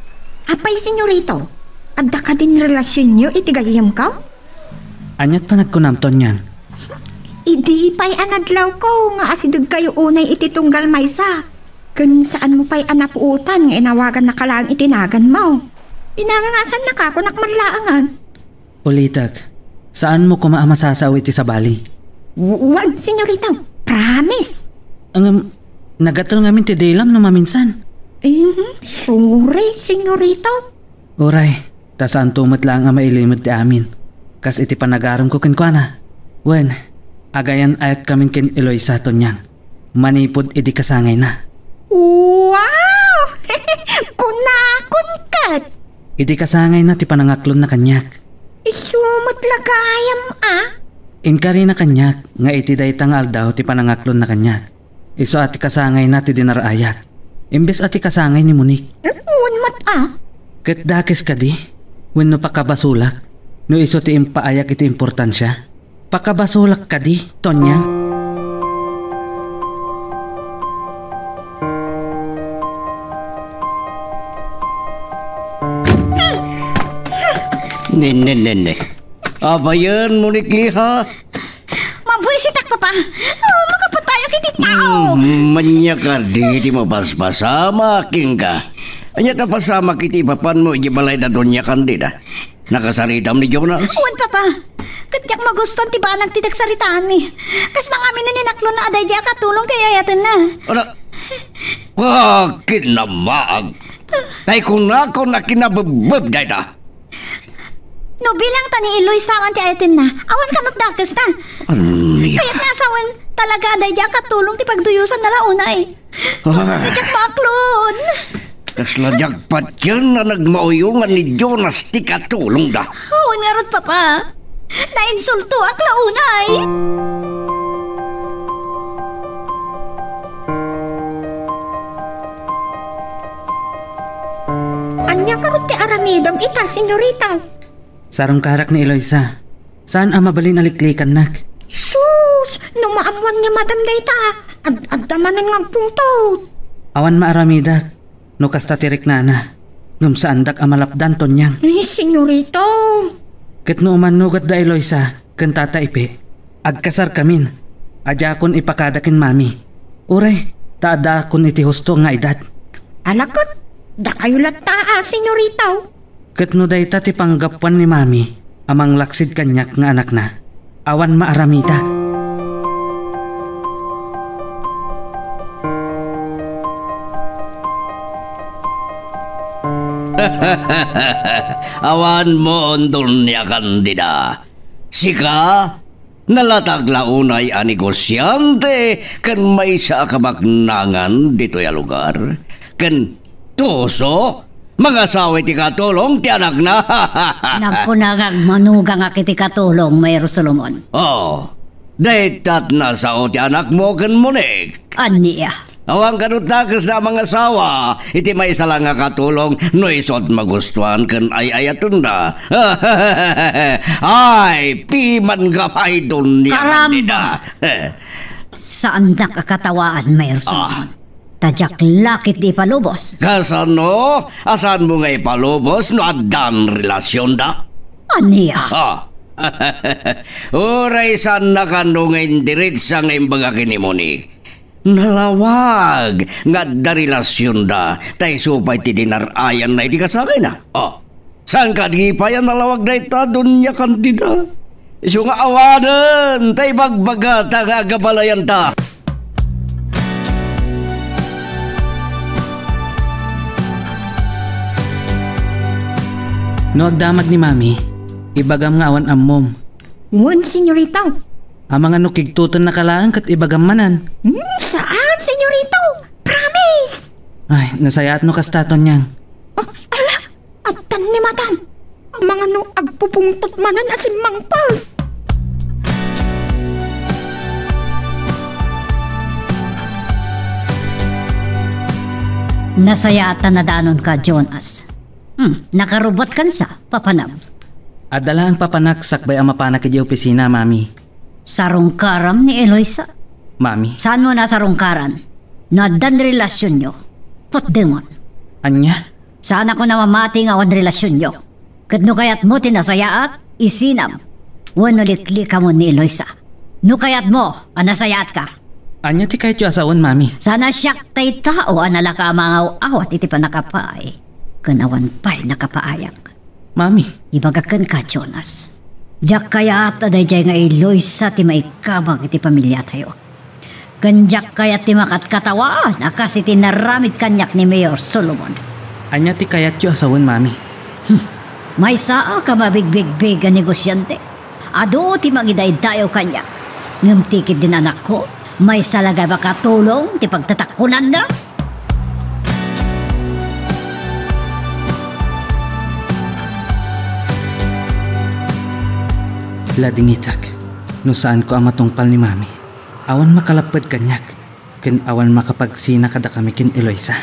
Apay, senyorito. Adda ka din relasyon nyo iti gayam ka? Anyat pa nagkunamton niyang. Idi pa'y anadlaw ko nga asidag kayo unay iti tunggal maysa. Kun saan mo pa'y anapuutan nga inawagan na kalaang itinagan mo. Pinangangasan na ka kung nakmanlaangan. Ulitak, saan mo kumaamasasaw iti sa bali? Wag, senyorito. Promise. Ang nagatol ngamin ti Delam no maminsan. Sorry, senyorito. Uray, ta saan tumat lang ang mailimod ti amin. Kas iti panagaram ko kinkwana. Wen, agayan ayat kamin kin Eloisa tonyang. Manipod iti kasangay na. Wow! Kunakon kat. Iti kasangay na ti panangaklon na kanyak. Isumot lagayam Inkari na kanyak, nga iti daytang aldaw ti panangaklon na kanyak. Iso ati kasangay na ti dinarayak. Imbes ati kasangay ni Munik. Unmat Ket dakes ka di, wenno pakabasulak, no iso ti impaayak iti importansya. Pakabasulak ka di, Tonyang. Nene. Abayan mo ni Kliha. Mabuisitak, papa. Makapatayo kiti tao. Manya ka di mabasbasama king ka. Anya tapasama kiti papan mo ibalay na doon niya kandida. Nakasaritam ni Jonas. Uwan, papa. Katyak maguston ti ba nagtidagsaritaan mi. Kas lang amin na ninaklo na aday di akatulong kay ayatan na. Ano? Kinamaag. Tay kung na kinabubub day ta. No bilang tani iloy saman ti ayatan na. Awan kanot dakas na. Anya? Kaya't nasawan talaga aday di akatulong ti pagduyusan na launay. Katyak maklon. Kasladyak pat yan na nagmauyungan ni Jonas ti katulong da. Oo nga rod papa. Nainsulto ak launay. Anya karot ti aramidam ita, senyorita. Sarong karak ni Eloisa. Saan ang mabalin aliklikan nak? Sus! No maamuan ni Madam Dayta. Ad-adamanan nga pungtot. Awan maaramidak. No kasta tirik nana. Ngum saandak amalapdan tonyang. Ay, senyorito. Ket no umanugat da Eloisa. Ken tata ipe. Agkasar kamin. Adya kon ipakadakin mami. Uray, taada kon iti husto nga edad. Alakot, da kayo lataa, senyorito. Ket no dayta ti panggapuan ni mami. Amang laksid kanyak nga anak na. Awan maaramidak. Awan mo ondon niya kandida. Sika, nalatag launay a negosyante kan may sa kabaknangan dito ya lugar. Kan tuso, mga sawi ti katulong ti anak na. Nagkunagag manugang akiti katulong, Mayor Solomon. Oh, daytat na sao ti anak mo kan munik. Aniya. Awang kanutakas na mga asawa, iti may isa lang nga katulong, no isot magustuhan kan ay-ayatun na. Ay, piman gamay dun niya. Karamba! Saan na kakatawaan, Mayor Solomon? Tadyak lakit di palubos. Kasano, asan mo nga ipalubos no adan relasyon da? Aniya. Uray san na kanungin diritsa nga imbaga kinimunik. Nalawag nga da relasyon da tay supay ti dinarayan na iti kasakay na. Saan ka di pa yan nalawag na ita doon niya kandida? Iso nga awanan tay bagbaga ta nga gabalayan ta. No agdamag ni mami, ibagam nga awan ammom. Ngun, senyorito. Ang mga nukigtuton na kalaan kat ibagam manan. Saan, senyorito? Promise! Ay, nasayat no kastaton niyang. Ala, atan ni Madam. Mga no agpupungtot manan asin mangpal. Nasayatan na danon ka, Jonas. Nakarubot kan sa papanam. Adala ang papanak sakbay ang mapanak iti opisina, mami. Sarong karam ni Eloisa. Mami, Saan mo na sarungkaran? Nadan relasyon nyo. Potdemon. anya? Saan ako namamati nga awan relasyon nyo? Kat no kayat mo tinasayaat, isinam. Wano litli ka mo ni Eloisa. No kayat mo, anasayaat ka. Anya ti kahit yu asawon, mami. Sana siyak tay tao anala ka mga awat iti pa nakapaay. Kanawan pa'y nakapaayak. Mami, Ibagakan ka, Jonas. Diyak kaya at aday jay nga Eloisa ti maikamang iti pamilya tayo. Kanjak kaya ti makatkatawan akas iti naramid kanyak ni Mayor Solomon. anya ti kayat yu asawon, mami. May saa ka mabigbig-big ang negosyante. Ado ti magidaydayo kanyak. Ngamtikid din anak ko, may salaga ba katulong ti pagtatakunan na? Ladingitak, no saan ko ang matungpal ni mami. Awan makalapad kanyak, ken awan makapagsina kada kami kin Eloisa.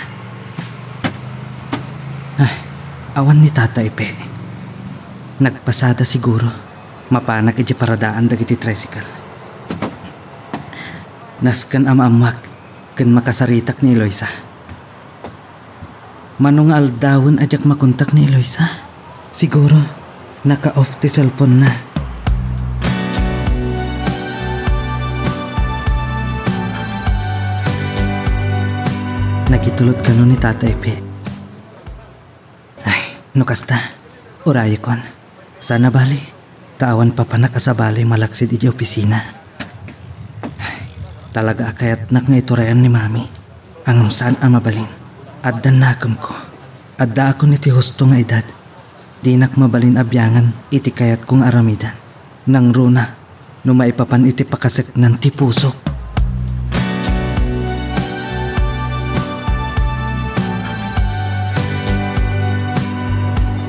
Ay, awan ni tata ipe. Nagpasada siguro, mapanak iti paradaan dagiti tricycle. Naskan amaamak, ken makasaritak ni Eloisa. Manong aldawon ajak makontak ni Eloisa. Siguro, naka-off ti cellphone na. Nagitulot ka nun ni Tata Epe. Ay, nukasta. Urayo kon. Sana bali. Tawan pa nakasabali malaksid iti opisina. Talaga kayat nak nga iturayan ni mami. Ang saan mabalin. Addan nakam ko. Adda ako niti husto nga edad. Di nak mabalin abyangan iti kayat kong aramidan. Nang runa, no maipapan iti pakasik ng ti puso.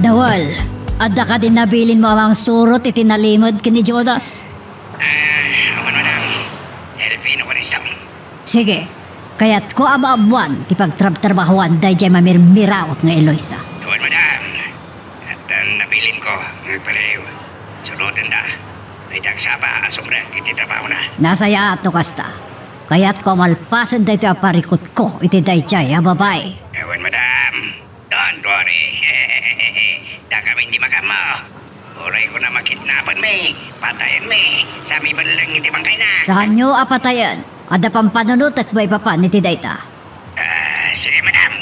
Dawal, adda ka din nabilin mo ang surot iti nalimod kini Jonas. Awan mo lang. Helpino ko rin sa Sige, kaya't ko amaabuan ti pagtrabahuan dahi jay mamirmiraot nga Eloisa. Awan, madam. At nabilin ko, nagpaliw. Sunutin da. May dagsaba, asumra, iti trabaho na. Nasaya at kasta. Kaya't ko malpasan dahi iti aparikot ko iti dahi jay ababay. Awan, madam. Don't worry. Da kami hindi magama. Uray ko na makidnapan me. Patayan me. Sabi ba lang hindi bangkay na? Saan nyo apatayan? Ada pang panunot at may papan iti dayta. Sige, madam.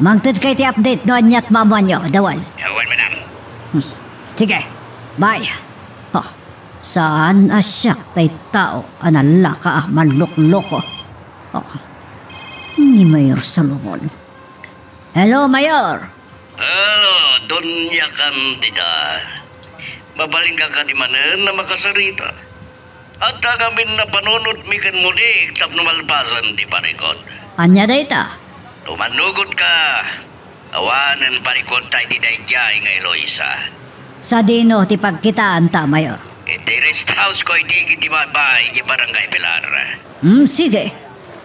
Mangtid kay ti update doon niya't mamuan nyo, Dawal. Awan, madam. Sige, bye. Oh, saan asyak tay tao anala ka manlok-loko? Oh, ni Mayor Salomon. Hello, Mayor. Hello, Donya Candida. Mabaling ka di manen na makasarita. At kami na panunot mi kan muli, tap numalpasan di parikot. Anya dayta? Tumanugot ka. Awanan parikot tayo di dayjay nga Eloisa. Sa dino ti pagkitaan ta, Mayor. Iti rest house ko iti kiti babay di barangay Pilar. Sige.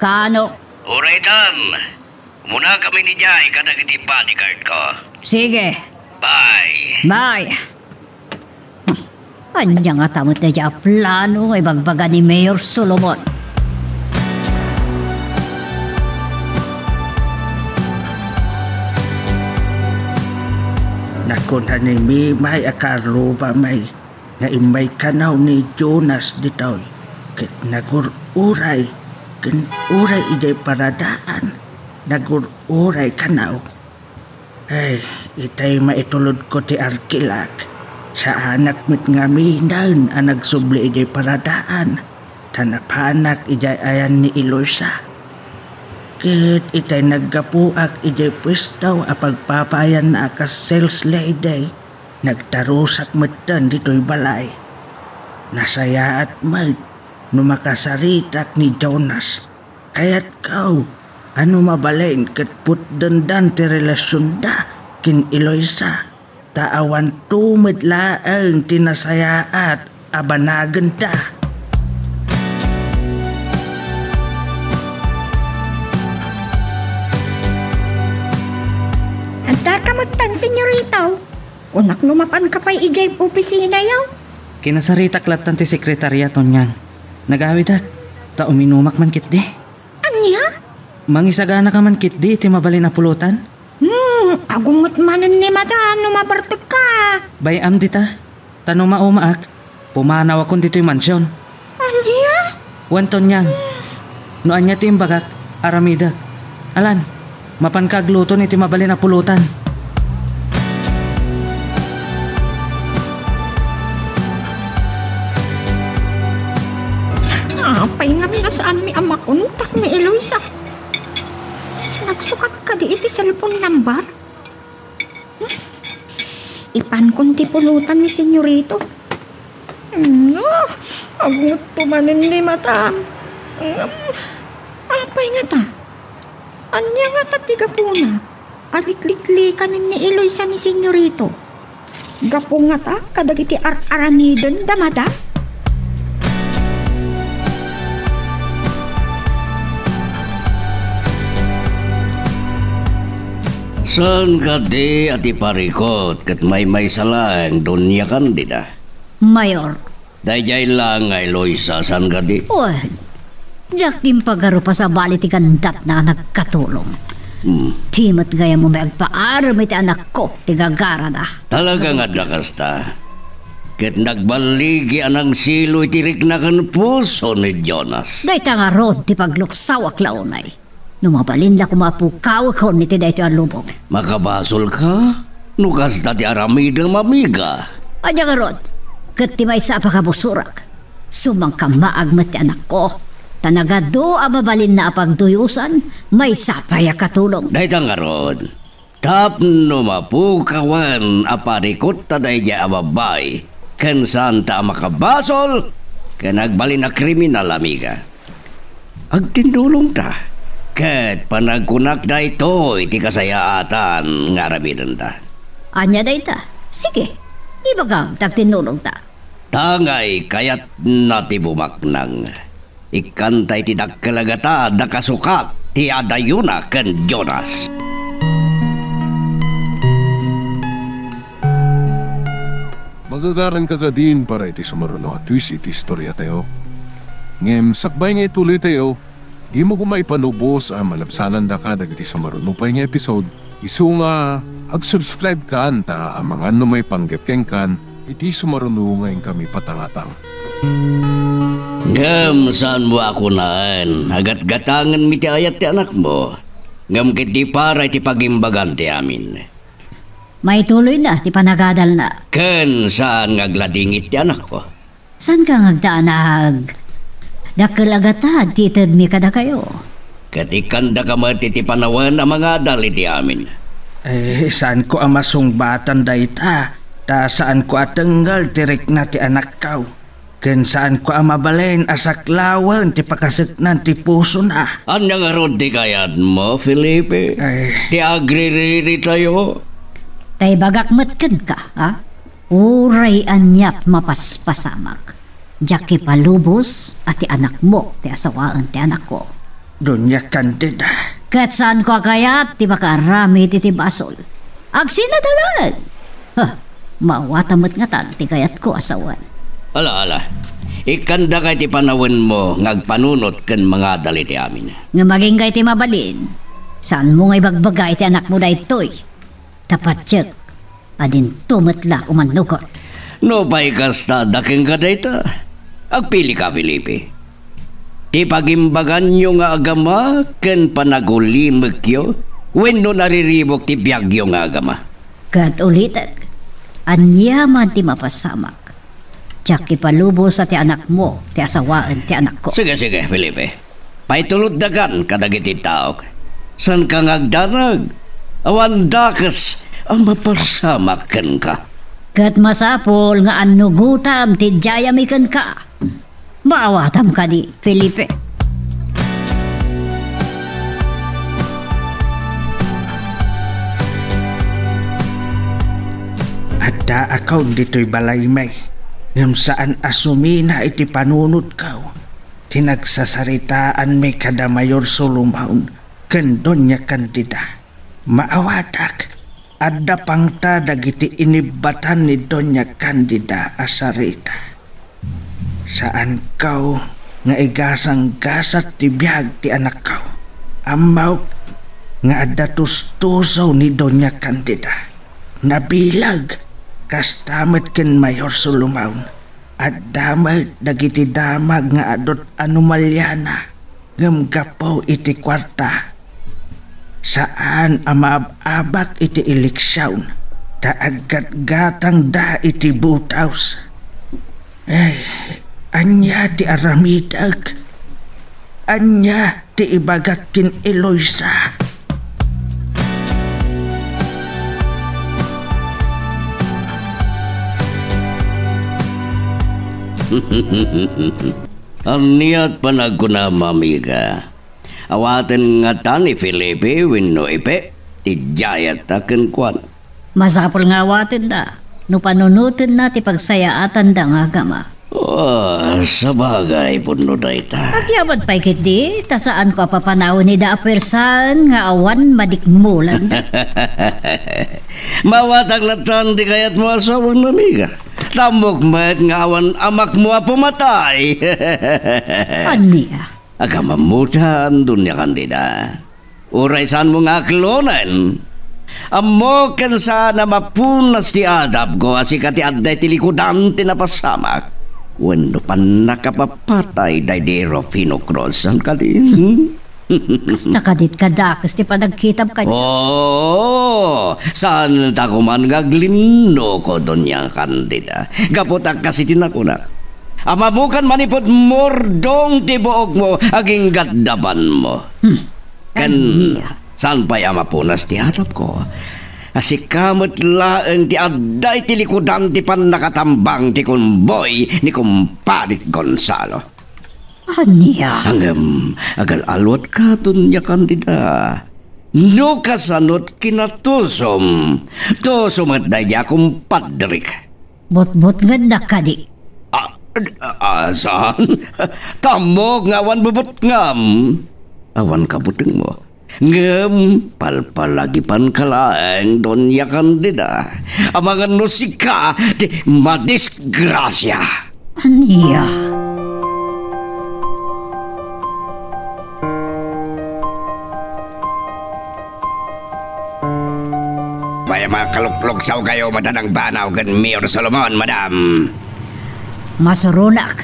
Kano? Uraitan. Muna kami ni Jay kada kiti bodyguard ko. Sige. Bye. Bye. Anya nga tamot na dya plano ay bagbaga ni Mayor Solomon. Nakunta ni mi may akarlo pa may nga imay kanaw ni Jonas ditaw. Ket nagururay. Ken uray ijay paradaan. Nagururay kanaw. Ay, itay maitulod ko ti arkilak. Sa anak mit nga minan ang nagsubli ijay paradaan. Tanapanak ijay ayan ni Eloisa. Kit itay naggapuak ijay pwistaw a pagpapayan na ka sales lady. Nagtarusak metan dito'y balay. Nasaya at mat, numakasaritak ni Jonas. Kaya't kau, ano mabalain kat putdandan ti relasyon da kin Eloisa. Taawan tumid laang tinasayaat abanagan da. Anta kamutan, senyorita. Unak lumapan ka pa'y ijay opisina yaw. Kinasaritak latan ti sekretaryaton niyang. Nagawid ta uminumak man kit di. Anya? Mangisagana ka man kit di iti mabalin na pulutan. Agungot manan ni madam, numabartag ka. Bayam dita, tanong maumaak, pumanaw akong dito'y mansyon. Anya? Wanton niyang, noan niya timbagak, aramida. Alan, mapankagluto ni timabalin na pulutan. Apay nga minasaan mi amakuntak ni Eloisa. Nagsukat ka di iti cellphone number? Ipan kunti pulutan ni senyorito. Agungot tumanin ni madam. Apay nga ta? Anya nga ta tiga puna? Alikliklikan ni Eloisa ni senyorito. Gapo nga ta kadagiti aranidon da madam? Saan ka di ati parikot kat may salang Donya Candida? Mayor. Dayjay lang nga Eloisa, saan ka di? Well, Jack din pagaro pa sa bali ti kandat na nagkatulong. Timot gaya mo may agpaaram iti anak ko, ti gagara na. Talaga nga dakasta. Ket nagbaligi anang silo itirik na kan puso ni Jonas. Day nga rod ti pagluksawak launay. Numabalin la kumapukaw ko ni ti dayto ang lubong. Makabasol ka? Nukas na ti aramidang mamiga. Anya nga rod, Kat ti may sa apakabusurak. Sumang kamaag met ti anak ko. Tanagado mabalin na apagduyusan, may sapaya katulong. Dahil nga ron, tapno mapukawan aparikot taday di ababay, kan saan ta makabasol, kan agbalin na kriminal, amiga. Agtindulong ta, kat panagkunak da ito, iti kasayaatan nga rabinan ta. Anya day ta. Sige, ibagam tagtinulong ta. Tangay kayat nati bumaknang. Ikantay ti dakkalagata da kasukat ti adayuna ken Jonas. Magagaran ka din para iti sumaruno at twist iti istorya tayo. Ngem, sakbay nga ituloy tayo, di mo kumay panubos ang malabsanan da ka dagiti sumaruno pa nga episode. Isu nga, ag-subscribe ka anta ang mga may panggepkeng kan, iti sumaruno ngayon kami patangatang. Ngam saan mo ako naan, agat-gatangan mi ti ayat ti anak mo. Ngam kit di para iti pagimbagan ti amin. May tuloy na, ti panagadal na. Ken saan ngagladingit ti anak ko. San ka ngagdaanahag? Dakalagatad, titad mi kada kayo. Katikanda ka mati ti panawan ang mga dali ti amin. Saan ko ang masungbatan dayta? Ta saan ko atenggal tirik na ti anak kau? Ken saan ko ang mabalain asaklawan ti pakasaknan ti puso na? Anya nga rod ti kayat mo, Felipe? Ti agririri tayo. Tay bagak matken ka, ha? Uray anyat mapaspasamak. Jaki palubos at ti anak mo, ti asawaan ti anak ko. Donya Candida. Kat saan ko kayat, ti makarami ti basol. Agsinadalan! Ha, mawatamat nga tan, ti kayat ko asawan. Ala. Ikanda kay ti panawan mo ngagpanunot ken mga dali ti amin. Nga maging kay ti mabalin. Saan mo nga ibagbagay ti anak mo da ito'y? Tapat tiyag, adin tumatla umanugot. No pa'y kasta daking ka dayta. Agpili ka, Felipe. Ti pagimbagan nyo nga agama ken panagulimag yo wenno nariribok ti biyagyo nga agama. Kat ulitan, anyaman ti mapasamak. Tiyak ipalubo sa ti anak mo, ti asawaan ti anak ko. Sige, Felipe. Paitulod dagan kadagiti tao. San ka ngagdarag? Awan dakas ang mapasamakan ka. Kat masapol nga anugutam ti jayamikan ka. Maawatam ka di, Felipe. Ada akaw dito'y balaymay. Ngam saan asumina iti panunod kaw. Tinagsasaritaan may kada Mayor Solomaun ken Doña Candida. Maawatak. Adda pangta dagiti inibatan ni Doña Candida asarita. Saan kaw nga igasang gasat ti biyag ti anak kaw. Amaw nga adda tustusaw ni Doña Candida. Nabilag kastamet ken Mayor Solomaun. At damag dagiti damag nga adot anomalyana. Ngamgapaw iti kwarta. Saan amaabak iti eleksyon. Taaggat-gatang da iti butaws. Ay, anya ti aramidag. Anya ti ibagak kin Eloisa. Aniat panagkuna mamiga. Awaten nga ta ni Felipe wenno ipe ti jayat taken kwan. Masapol nga awatin da. No panunutin na ti pagsayaatan da nga agama. Oh, sabagay puno dayta. Agyabat pa'y kit di, ta saan ko papanawin ni da apersan nga awan madikmulan da. Mawatag latan di kayat mo asawang namiga. Tamok met nga awan amak mo pumatay. Aniya? Agamamutan Doña Candida. Uray saan mo nga klonan. Amo ken sana mapunas ti adab ko asika ti adday ti likudan ti napasamak. Wenno pan nakapapatay day di Rufino Cross ang kalin. Nakadit ka dakas ti panagkitab kanya. Oh, saan ta ko man gaglindo ko doon yung kandida. Gaputak kasi tinakunak. Amabukan manipod mordong tibuok mo aging gaddaban mo. Kan, saan pa'y amapunas ti hatap ko? Asikamot laeng ti adday ti likudan ti pan nakatambang ti kumboy ni kumparit Gonzalo. Anya? Hanggang agal alwat ka dun ya kandida. No kasanot kinatusom. Tusom at daya kumpadrik. Bot-bot nga nakadi. Saan? Tamo ngawan bubot ngam. Awan kabuteng mo. Ngem, palpalagi pan kalaeng don ya kandida. Amangan no sika di madisgrasya. Anya? Paya makaluplog-saw kayo matanang banaw kan Mayor Solomon, madam. Masurunak.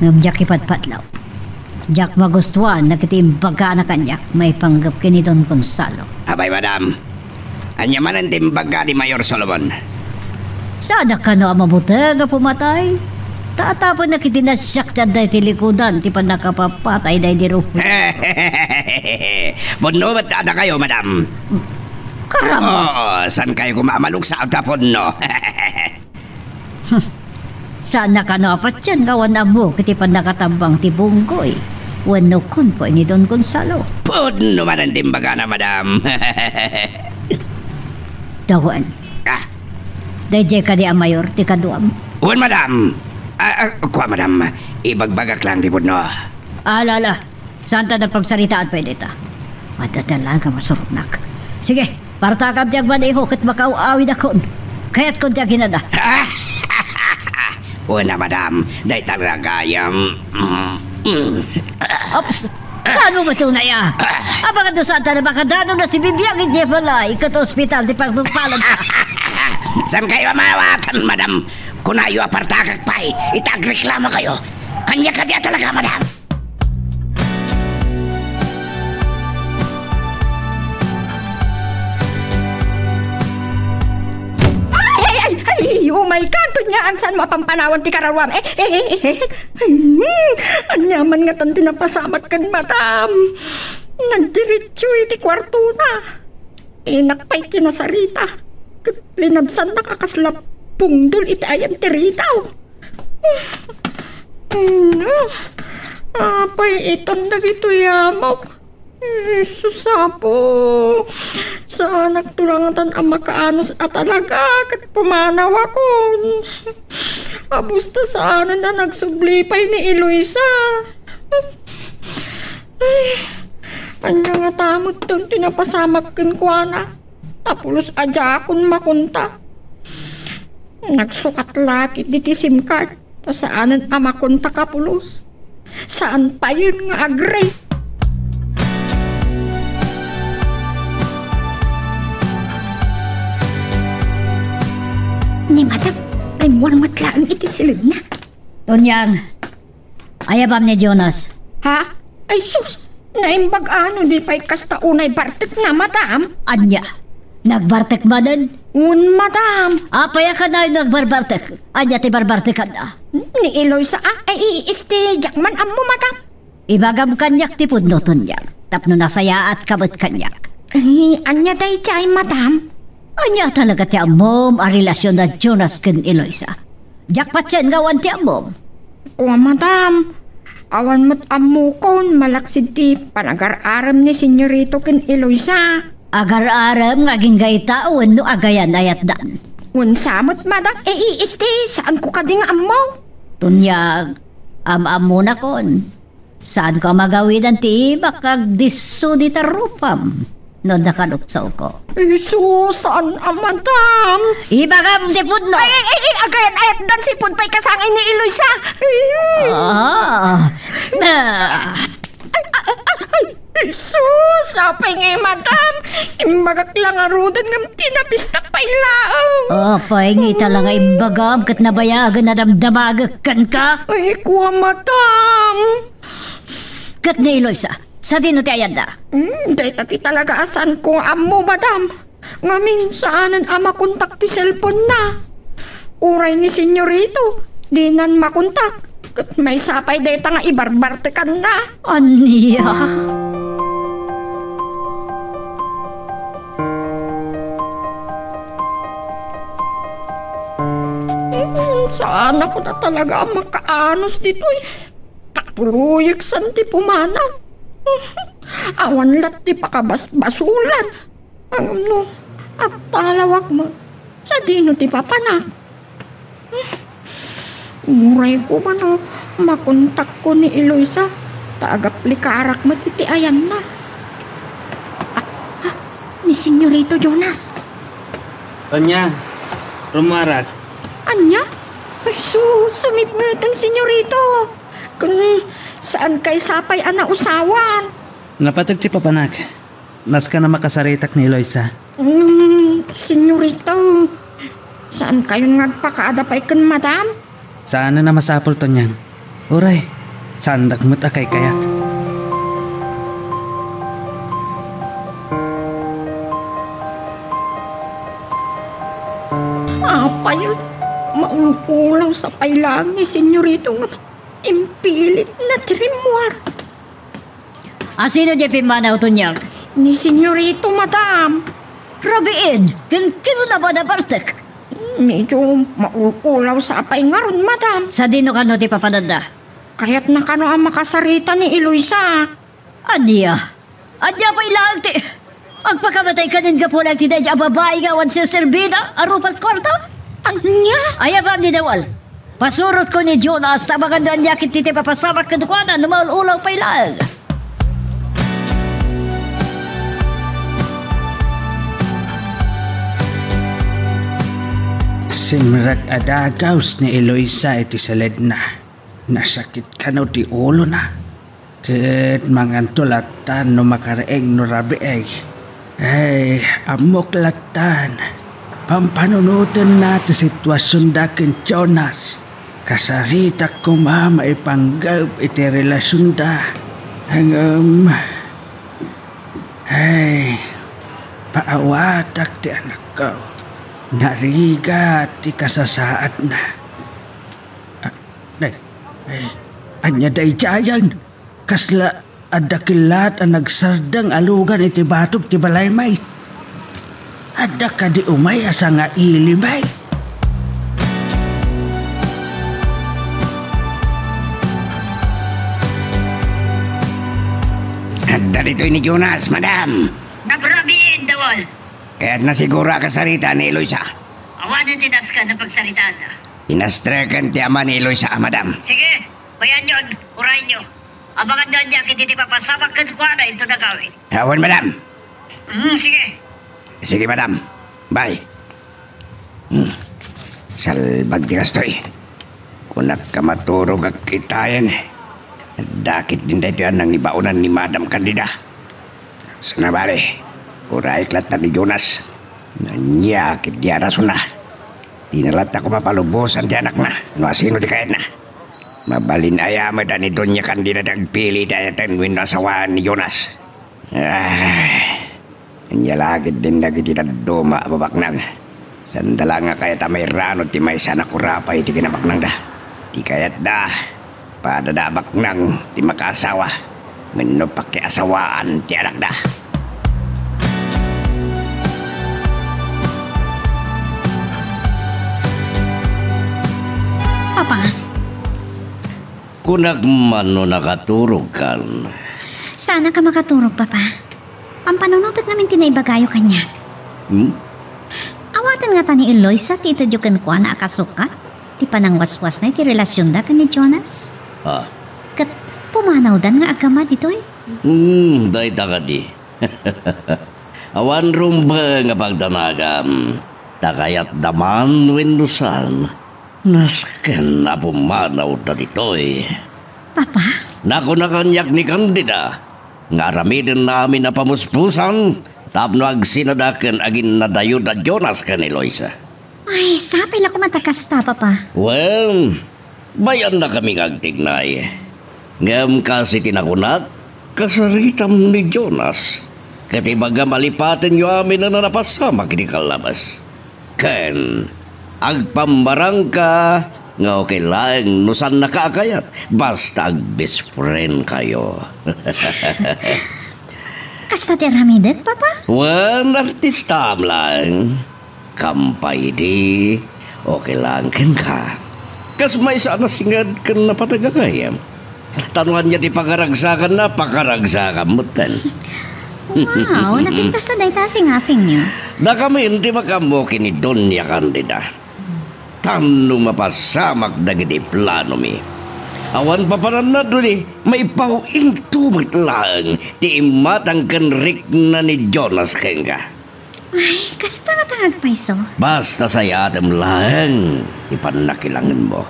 Ngam jak ipatpatlaw. Jak magustuhan nagtitimbaga na kanyak may panggap kini Don Gonzalo. Abay, madam. Anya man ang timbaga ni Mayor Solomon. Sana ka no amabutag nga pumatay. Taatapon na kitinasyak na dahi tilikudan ti pa nakapapatay dahi di ro. Puno ba't ada kayo, madam? Karamba! Oo, saan kayo kumamalok sa altapon, no? Sana ka no apat yan gawan na mo kiti pa nakatambang ti bunggoy. Wano kun po ni Don Gonzalo. Puno man ang timbaga na, madam. Dawan. Dahil ka di ang mayor ti kaduam. Uwan, madam. Kuha, madam. Ibagbagak lang di puno. Alala, saan ta na pagsaritaan pwede ta? Madadalaga masurunak. Sige, partakab diyag man ihukit makauawid akon. Kaya't kung diyag hinada. Una, madam. Dahil talaga yung... Ops! Saan mo matunay ah? Abangan doon saan ta na makadano na si Bibiang hindi pala. Ikat ospital di pagpagpalag ka. Saan kayo mawatan, madam? Kunayo apartakak pa'y itagreklamo kayo. Kanya ka diya talaga, madam. Ay, oh my God, tunyaan saan mo pampanawan ti karawam. Anyaman nga tan tinapasamat kan, madam. Nagdiretso iti kwarto na. Inakpay kinasarita. Linabsan nakakaslap pungdol iti ayan ti ritaw. Apay itan na gito yamaw. Susapo. Sa anak tulangatan ang makaanos at talaga kat pumanaw ako. Abusta sa anan na nagsublipay ni Eloisa. Anya nga tamot doon tinapasamak kinkwana. Tapulos adya akong makunta. Nagsukat laki diti SIM card. Saanan ang makunta kapulos. Saan pa yun nga agree? Ni madam, ay muwang matlaan iti silid na. Tunyang, ayabam ni Jonas. Ha? Ay sus, naimbag ano di pa'y kasta unay bartek na, madam. Anya, nagbartek ba din? Madam. Apaya ka na yung nagbarbartek. Anya ti barbartek ka na. Ni Eloisa ay iste jakman ammo, madam. Ibagam kanyak ti pudno tunyang. Tapno nasaya at kabot kanyak. Ay, anya day chay, madam. Anya talaga ti amom a relasyon na Jonas ken Eloisa. Jakpat yan gawan ti amom. Kuha, madam. Awan mo't ammo kon malaksid ti panagar-aram ni senyorito ken Eloisa. Agar-aram nga ginggayta no agayan ayat dan. Samot, madam. Iste, saan ko kading ammo? Tunyag, am-am na kon. Saan ka magawidan ti bakag diso di tarupam? No nakalupsaw ko. Saan madam? Ibagam si Pudno! Ay, agayan ayat dan si Pud pa'y kasangay ni Eloisa. Sapay ngay, madam. Imbagak lang arudan ng tinapis na pailaang. Pahingi talaga imbagam kat nabayagan na damdamagak kan ka. Ay, kuha, madam. Kat ni Eloisa, Sa dino ti ayad na? Day tati talaga asan ko amo, madam. Nga minsaanan makontak ti cellphone na. Uray ni senyorito, di nan makontak. Kat may sapay data nga ibarbarte kan na. Aniya? Saan ako na talaga makaanos dito eh. Kapuluyag san ti pumanaw. Awan lat ti pakabasbasulan. Ano, agtalawag mo. Sa dino ti papanak. Muray ko man o, makontak ko ni Eloisa. Taagaplikarak matitiayan na. Ni Senyorito Jonas. Tonya, rumarak. Anya? Ay sumip nga itang senyorito. Kung saan kay sapay usawan. Napatag ti papanak. Nas ka na makasaritak ni Eloisa. Senyorito. Saan kayo nagpakaadapay kan madam? Saan na masapol to niyan? Uray, saan dagmat akay kayat? Apa yun? Maulpulaw sa pailang ni senyorito nga impilit na trimwar. Sino di pimanaw to niyang? Ni senyorito, madam. Rabiin, kino na ba na bartek? Medyo maulpulaw sa apay nga ron, madam. Sa dino ka no ti papananda? Kaya't na kano ang makasarita ni Eloisa. Aniya? Anya pa ilang ti... Agpakamatay ka ninja po lang tinay ang babae nga wan si Serbina, arupat kwarto? Anya? Ayaw ba ni Dawal? Pasurot ko ni Jonas sa maganda niya kititi papasamak kadukwanan na maululaw pa ilang. Simrak adagaws ni Eloisa iti saled na. Nasakit ka no ti ulo na. Ket mangantulatan no makaraeng no rabieg. Ay, amok latan. Pampanunutan na ti sitwasyon dakin Jonas. Kasarita ko mama ipanggap iti relasyon da. Hangam... Ay, paawatak ti anak ko. Nariga ti kasasaad na. Anya day jayan. Kasla adakilat ang nagsardang alugan iti batog ti balaymay. Ada ka di umay asa nga ilimay. Ada dito ni Jonas, madam. Nabrabiin, Dawal. Kaya't nasigura ka sarita ni Eloisa. Awanan tinas ka na pagsalitaan na. Inastrekan ti ama ni Eloisa, madam. Sige, bayan nyo, uray nyo. Abangan na niya kiti papasamak ka na ito na gawin. Awan, madam. Sige. Sige, madam. Bye. Salbag di kastoy. Kunak ka maturog at kitayan. Dakit din dito yan ang ibaunan ni Madam Candida. Sana bale, uray klatan ni Jonas. Nanyakit di araso na. Tinalat ako mapalubosan di anak na. No asino di kayat na. Mabalin ayama da ni Doña Candida dagpili dayatan win nasawaan ni Jonas. Nyalagid din na kita doma babaknang. Sandala nga kaya tamay rano ti may sana kurapay ti kinabaknang da. Ti kayat da. Padadabak nang ti makasawa. Ngano pakiasawaan ti anak da. Papa, Kunak man no nakaturog kan. sana ka makaturog, Papa. Ang panunutot namin tinaibagayo kanya. Awatan nga ta ni Eloisa ti itadyokan ko na akasuka. Ti panang waswas na iti relasyon da ka ni Jonas. Kat pumanaw dan nga agama dito eh. Day ka di. Awan rumba nga pagdanagam. Takayat daman windusan. Nasken na pumanaw da dito eh. Papa, Nako na kanyak ni Candida. Nga ramidin namin na pamuspusan. Tapno agsinadaken agin nadayo da Jonas kan Eloisa. ay sapay lang ko matakasta, Papa. Well, bayan na kami agtignay. Ngam kasi tinakunat, kasaritam ni Jonas. Katibaga malipatan nyo amin na napasama kini kalabas. Ken, agpambarang ka, nga okay lang, nusan nakaakayat, basta ag best friend kayo. Kasta ti ramidet, Papa? Wan, artistam lang. Kampay di, okay lang ken ka. Kas may sana singad kan napatagakayam. Tanuhan niya di pakaragsakan na, pakaragsakan mo tan. Wow, napintas na dahi tasing-asing niyo. Na kami hindi makamu kini Donya Candida. Tano mapasamak dagiti plano mi. Awan pa paran na doon may pauing tumit lang ti imatang kanrik na ni Jonas Kenga. Ay, kasta nga tangag paiso. Basta sayatem lang, ipanakilangan mo.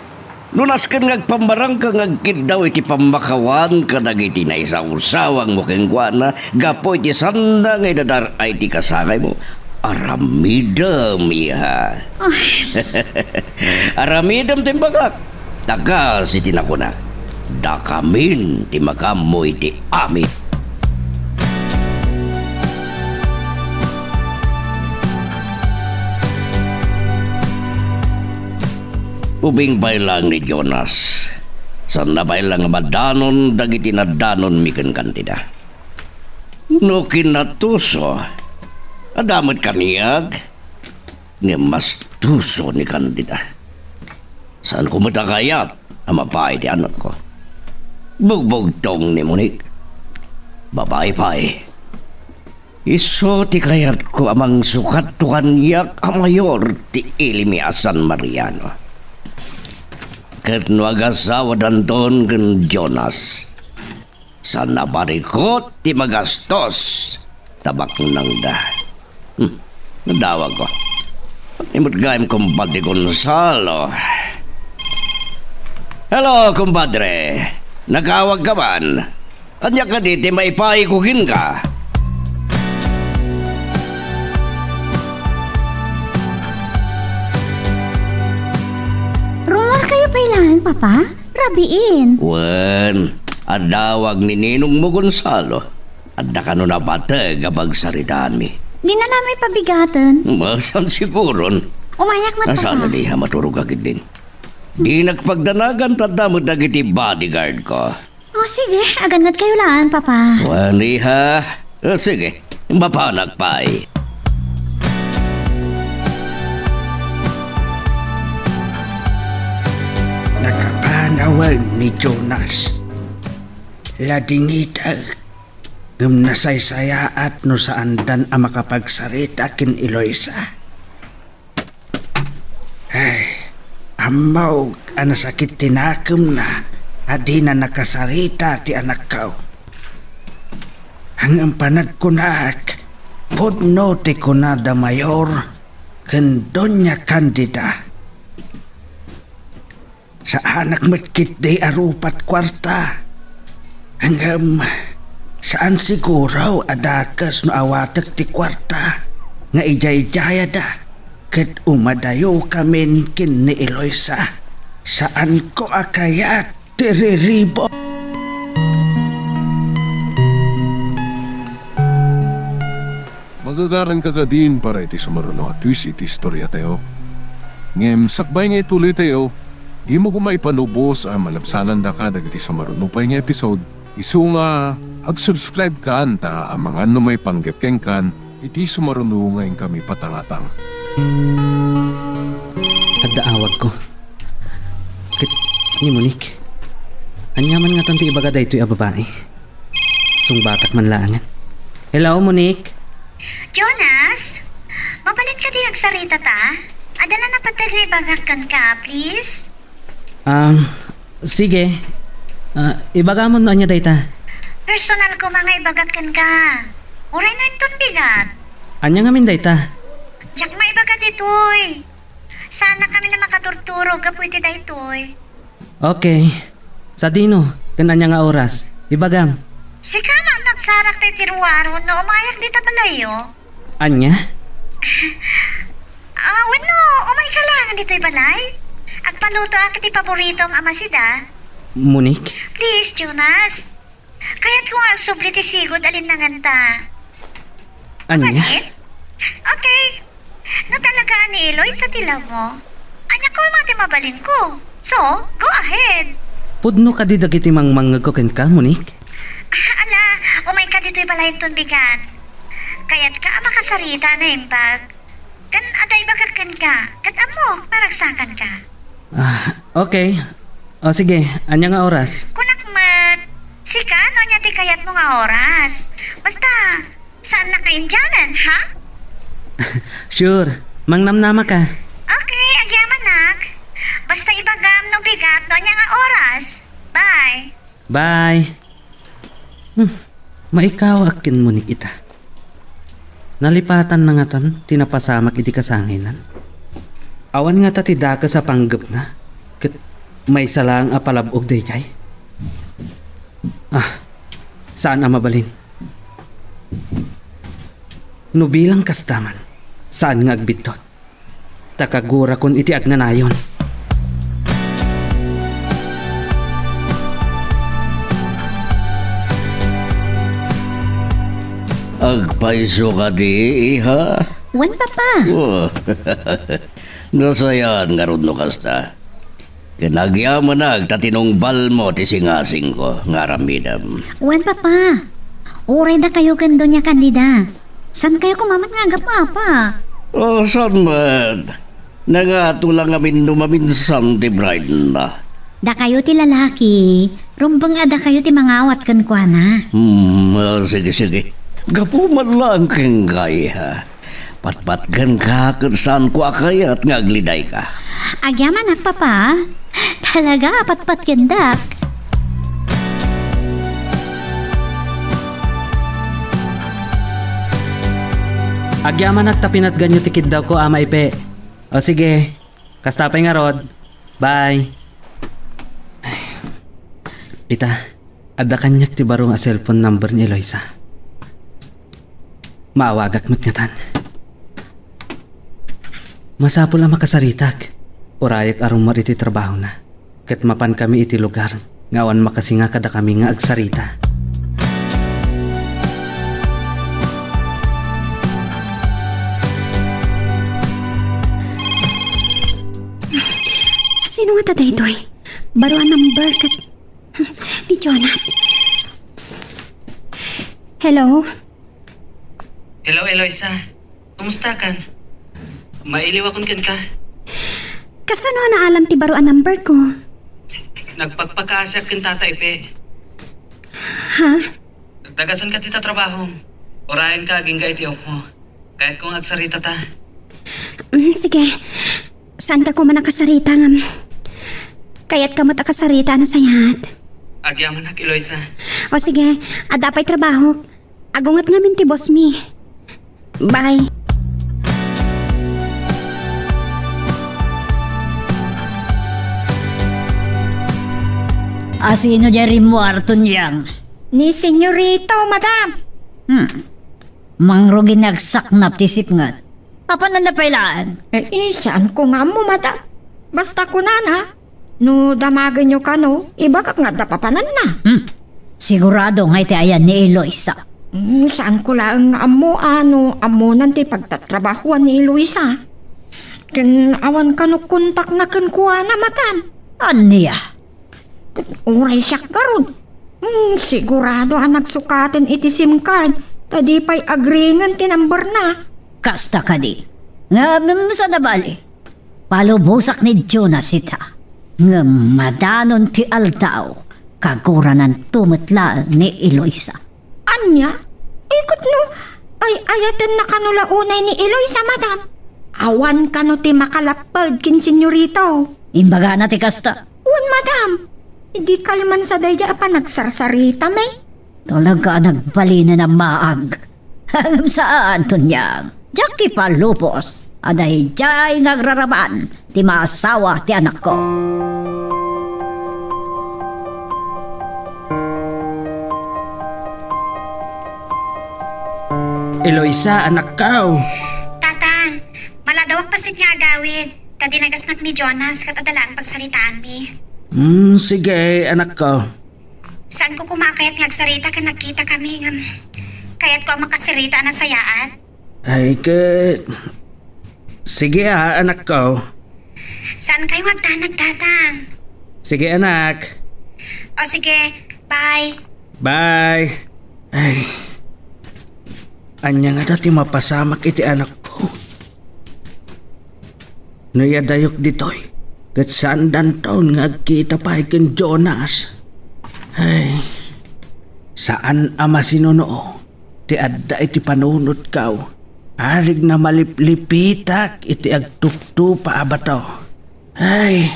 Lunas ka ngagpambarang ka ngagkid daw iti pambakawan ka dagiti na isaw-sawang mo kengkwana gapo iti sanda nga idadar ay ti kasangay mo. Aramidam iha. Aramidam timbagak. Tagas iti nakunak. Dakamin ti makamu iti amin. Ubing bailang ni Jonas. Sana bailang madanon dagiti na danon miken kandida. No kinatuso. Adamot kaniyag. Nga mas tuso ni kandida. Saan ko matakayat ang mapay di anak ko. Bugbog tong ni Monique. Babae-pay. Iso ti kayat ko amang sukat to kanyak amayor ti Ilimi San Mariano. Ket nuagasawa danton ken Jonas. Sana barikot ti magastos. Tabak nang da. Nadawag ko. Imot gayam kumpadre Gonzalo. Hello, kumpadre. Nagawag ka man? Anya ka diti maipaikukin ka? Kailangan, Papa? Rabiin. Wen, adawag ni Ninong mo Gonzalo. Adda ka nun napatag kapag saritaan mi. Di na namin pabigatan. Masan siguron. Umayak mat, Papa. Nasaan na di maturog agad din. Di nagpagdanagan tadamot na kiti bodyguard ko. O sige, aganat kayo laan, Papa. Wen, iha. Sige, mapanak pa eh. Nakapanawag ni Jonas. Ladingitag. Ngam nasaysaya at no saan dan ang makapagsarita kin Eloisa. Ay, amaw anasakit tinakem na adi na nakasarita ti anak kao. Hanggang panad ko na podno ti kunada mayor ken Donya Candida. Sa anak matkit day arupat kwarta. Hanggang saan siguro adakas no awatek ti kwarta nga ijay-jaya da ket umadayo kamin kin ni Eloisa. Saan ko akayat tiriribo? Magagaran ka din para iti sumaruno at twist iti istorya tayo. Ngem sakbay nga ituloy tayo. Di mo kumay panubos ang malabsanan da ka dagiti sa marunupay nga episode. Isu nga, ag-subscribe ka anta ang mga may panggepkeng kan, iti sumaruno ngayon kami patangatang. At daawag ko. Kit ni Monique. Anyaman nga tanti ibaga da ito'y babae. Sungbatak man laangan. Hello, Monique. Jonas, mapalit ka din agsarita ta? Adala na patagibagakan ka, please? Sige. Ibagamon no anya dayta. Personal ko mga ibagakan ka. Uray na itong bigat. Anya nga min dayta. Diyak maibagat ito'y. Sana kami na makaturturo ka pwede da ito'y. Okay. Sa dino, kan anya nga oras. Ibagam. Si kama nagsarak tayo tiruaro no umayak dita balayo. Anya? Wano, umay ka lang dito'y balay. Agpaluto ang kiti paboritong amasida. Monique? Please, Jonas. Kaya't kung ang subli ti sigod alin na nganta. Anya? Bakit? Okay. No talaga ni Eloy sa tila mo. Anya ko mga mabalin ko. So, go ahead. Pudno ka di dagiti mangmangag ko ken ka, Monique? Ala, umay ka dito'y balay tunbigan. Kaya't ka makasarita na imbag. Kan aday bagakan ka. Kat amo, paragsakan ka. Okay. O sige, anya nga oras? Kunakmat. Sika, ano niya ti kayat mo nga oras? Basta, saan na kainjanan, ha? Sure. Mangnamnama ka. Okay, agyaman nak. Basta ibagam no bigat no niya nga oras. Bye. Bye. Maikaw akin Monique ita. Nalipatan na nga tan, tinapasamak iti kasanginan. Awan nga ta ti daka sa panggap na. Ket may salang apalabog day jay. Saan ang mabalin? Nubilang kastaman. Saan nga agbitot? Takagura kon iti agnanayon. Agpaiso ka di, iha. Wan papa. Oh, nasayan nga ron no kasta. Kinagyaman tatinong bal mo ti singasing ko, nga ramidam. Wan papa. Uray na kayo kando niya kandida. San kayo kumamat nga aga papa? Oh, saan man? Nangatulang amin numaminsan ti bride na. Da kayo ti lalaki. Rumbang ada kayo ti mangawat kan kwa na. Sige. Gapo man lang kang gaya. Patpatgan ka kung saan ko akayat nga agliday ka. Agyaman nak papa. Talaga patpat kendak. Agyaman at tapinat ganyo tikid daw ko ama ipe. O sige, kastapay nga rod. Bye. Ita, ada kanyak ti baro nga cellphone number ni Eloisa. Maawagak matngatan. Masapol na makasaritak. Urayak arumar iti trabaho na. Ket mapan kami iti lugar. Ngawan makasinga kada kami nga agsarita. Sino nga taday doy? Baro ang number kat ni Jonas. Hello? Hello Eloisa. Kumusta kan? Mailiw akong kan ka. Kasano na alam ti baro ang number ko? Nagpagpakaasyak kin tata ipe. Ha? Dagasan ka tita trabaho. Orayan ka aging iti mo. Kahit kung agsarita ta. Sige. Saan ka ko man nakasarita ngam? Kaya't kamot akasarita na sayat. Agyaman nak Eloisa. O sige, adapay trabaho. Agungat ngamin ti boss mi. Bye. Asino dyan mo arton yang? Ni senyorito, madam. Mangro ginagsaknap ti sipngat. Papanan na pailaan? Saan ko nga mo, madam? Basta ko na. No, damagan nyo ka, no? Iba ka nga dapapanan na. Sigurado nga iti ayan ni Eloisa. Saan ko lang amo, amo nanti pagtatrabahuan ni Eloisa. Awan ka no kontak na kuha na, madam. Aniya? Uray siya karon. Sigurado ang nagsukatin iti SIM card. Tadi pa'y agringan ti number na. Kasta ka di. Nga sa nabali. Palubusak ni Jonas ita. Nga madanon ti aldaw. Kaguranan tumitla ni Eloisa. Anya? Ikot no. Ay ayatan na kanula unay ni Eloisa, madam. Awan ka no ti makalapad kin senyorito. Imbaga na ti kasta. Madam. Hindi kalman sa daya pa nagsarsarita, may. Talaga nagbali na ng maag. Hangam saan to niyang? Jackie Palupos. Aday jay nagraraman. Ti maasawa ti anak ko. Eloisa, anak kao. Tatang, maladawag pasit nga agawid. Tadi nagasnak ni Jonas katadalaan pagsalitaan mi. Sige, anak ko. Saan ko kumakayat nga agsarita ka nagkita kami nga kayat ko ang makasirita na sayaan? Ay, sige anak ko. Saan kayo magtanag, Tatang? Sige anak. O sige, bye. Bye. Ay, anya nga dati mapasamak iti anak ko. Nayadayok ditoy. Kat saan dan taon nga kita pa ikin Jonas. Ay, saan ama sinunoo? Ti adda iti panunod kaw. Arig na maliplipitak iti agtukto pa abato. Ay,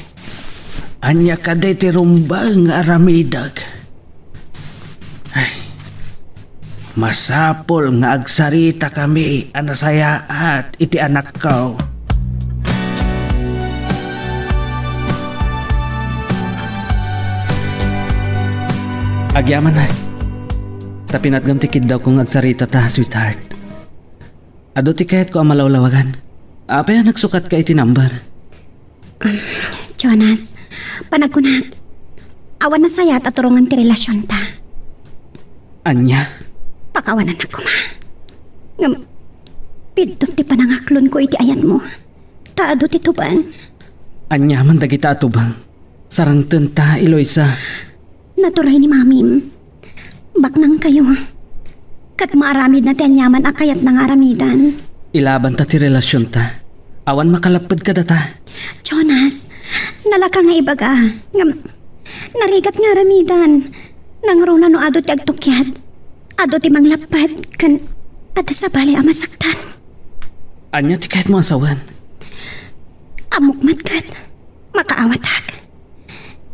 anya ka day ti rumbang nga aramidag. Ay, masapol nga agsarita kami anasayaat iti anak ko. Agyaman na. Tapinatgam tikid daw kung agsarita ta, sweetheart. Ado tikayat ko ang malawlawagan. Apay nagsukat ka iti number. Jonas, panagkunat. Awan na sayat at turungan ti relasyon ta. Anya? Pakawanan ako, ma. Ngam, pidtot ti panangaklon ko iti ayat mo. Taado ti tubang. Anya man dagita atubang. Sarang tenta, Eloisa. Naturay ni mamim. Baknang kayo. Kat maaramid na ti anyaman akayat ng aramidan. Ilaban ta ti relasyon ta. Awan makalapad ka data. Jonas, nalaka nga ibaga. Ngam, narigat nga aramidan. Nangruna no ado ti agtukyad. Ado ti manglapad. Kan, at sa bali amasaktan. Anya ti kahit mo asawan. Amukmat kat. Makaawat hag.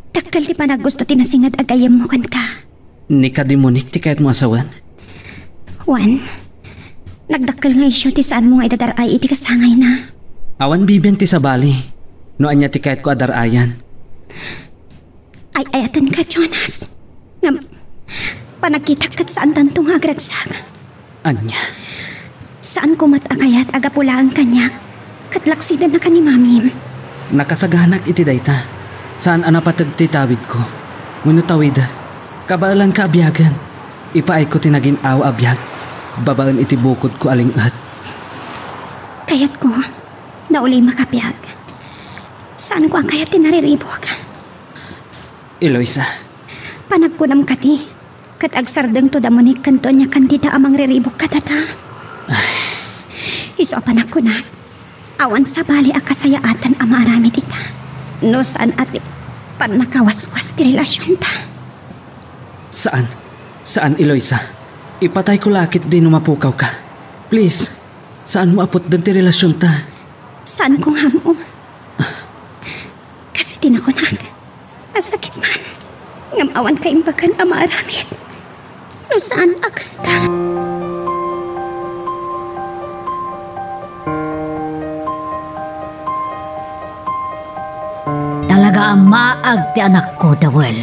Takal ti pa gusto tinasingad agayam mo kan ka. Ni kadimonik ti kahit mo asawan. Juan, nagdakkel nga isyo ti saan mo nga idadaray iti kasangay na. Awan bibiyan ti sa bali. No anya ti kahit ko adarayan. Ay ayatan ka, Jonas. Ngam, panagkitak kat saan tantong agragsak. Anya? Saan ko matakayat agapulaan kanya? Katlaksidan na ka ni mamim. Nakasaganak iti dayta. Saan anapatag ti tawid ko? Wano tawid? Kabaalan ka abyagan. Ipaay ko tinagin aw abyag. Babaan iti bukod ko alingat. Kayat ko, nauli makapyag. Saan ko ang kayat tinariribok? Eloisa. Panagkunam kati. Kat agsardeng to damonik kanto niya kandida amang riribok katata. Iso panagkunat. Awan sa bali akasayaatan ang marami tita. No saan at panakawaswas ti relasyon ta. Saan? Saan, Eloisa? Ipatay ko lakit din mapukaw ka. Please, saan mo apot din ti relasyon ta? Saan kong hamo? Kasi tinakunag. Asakit man. Ngamawan kayong bagan ang maaramit. No saan akasta? Talaga ang maag ti anak ko, Dawel.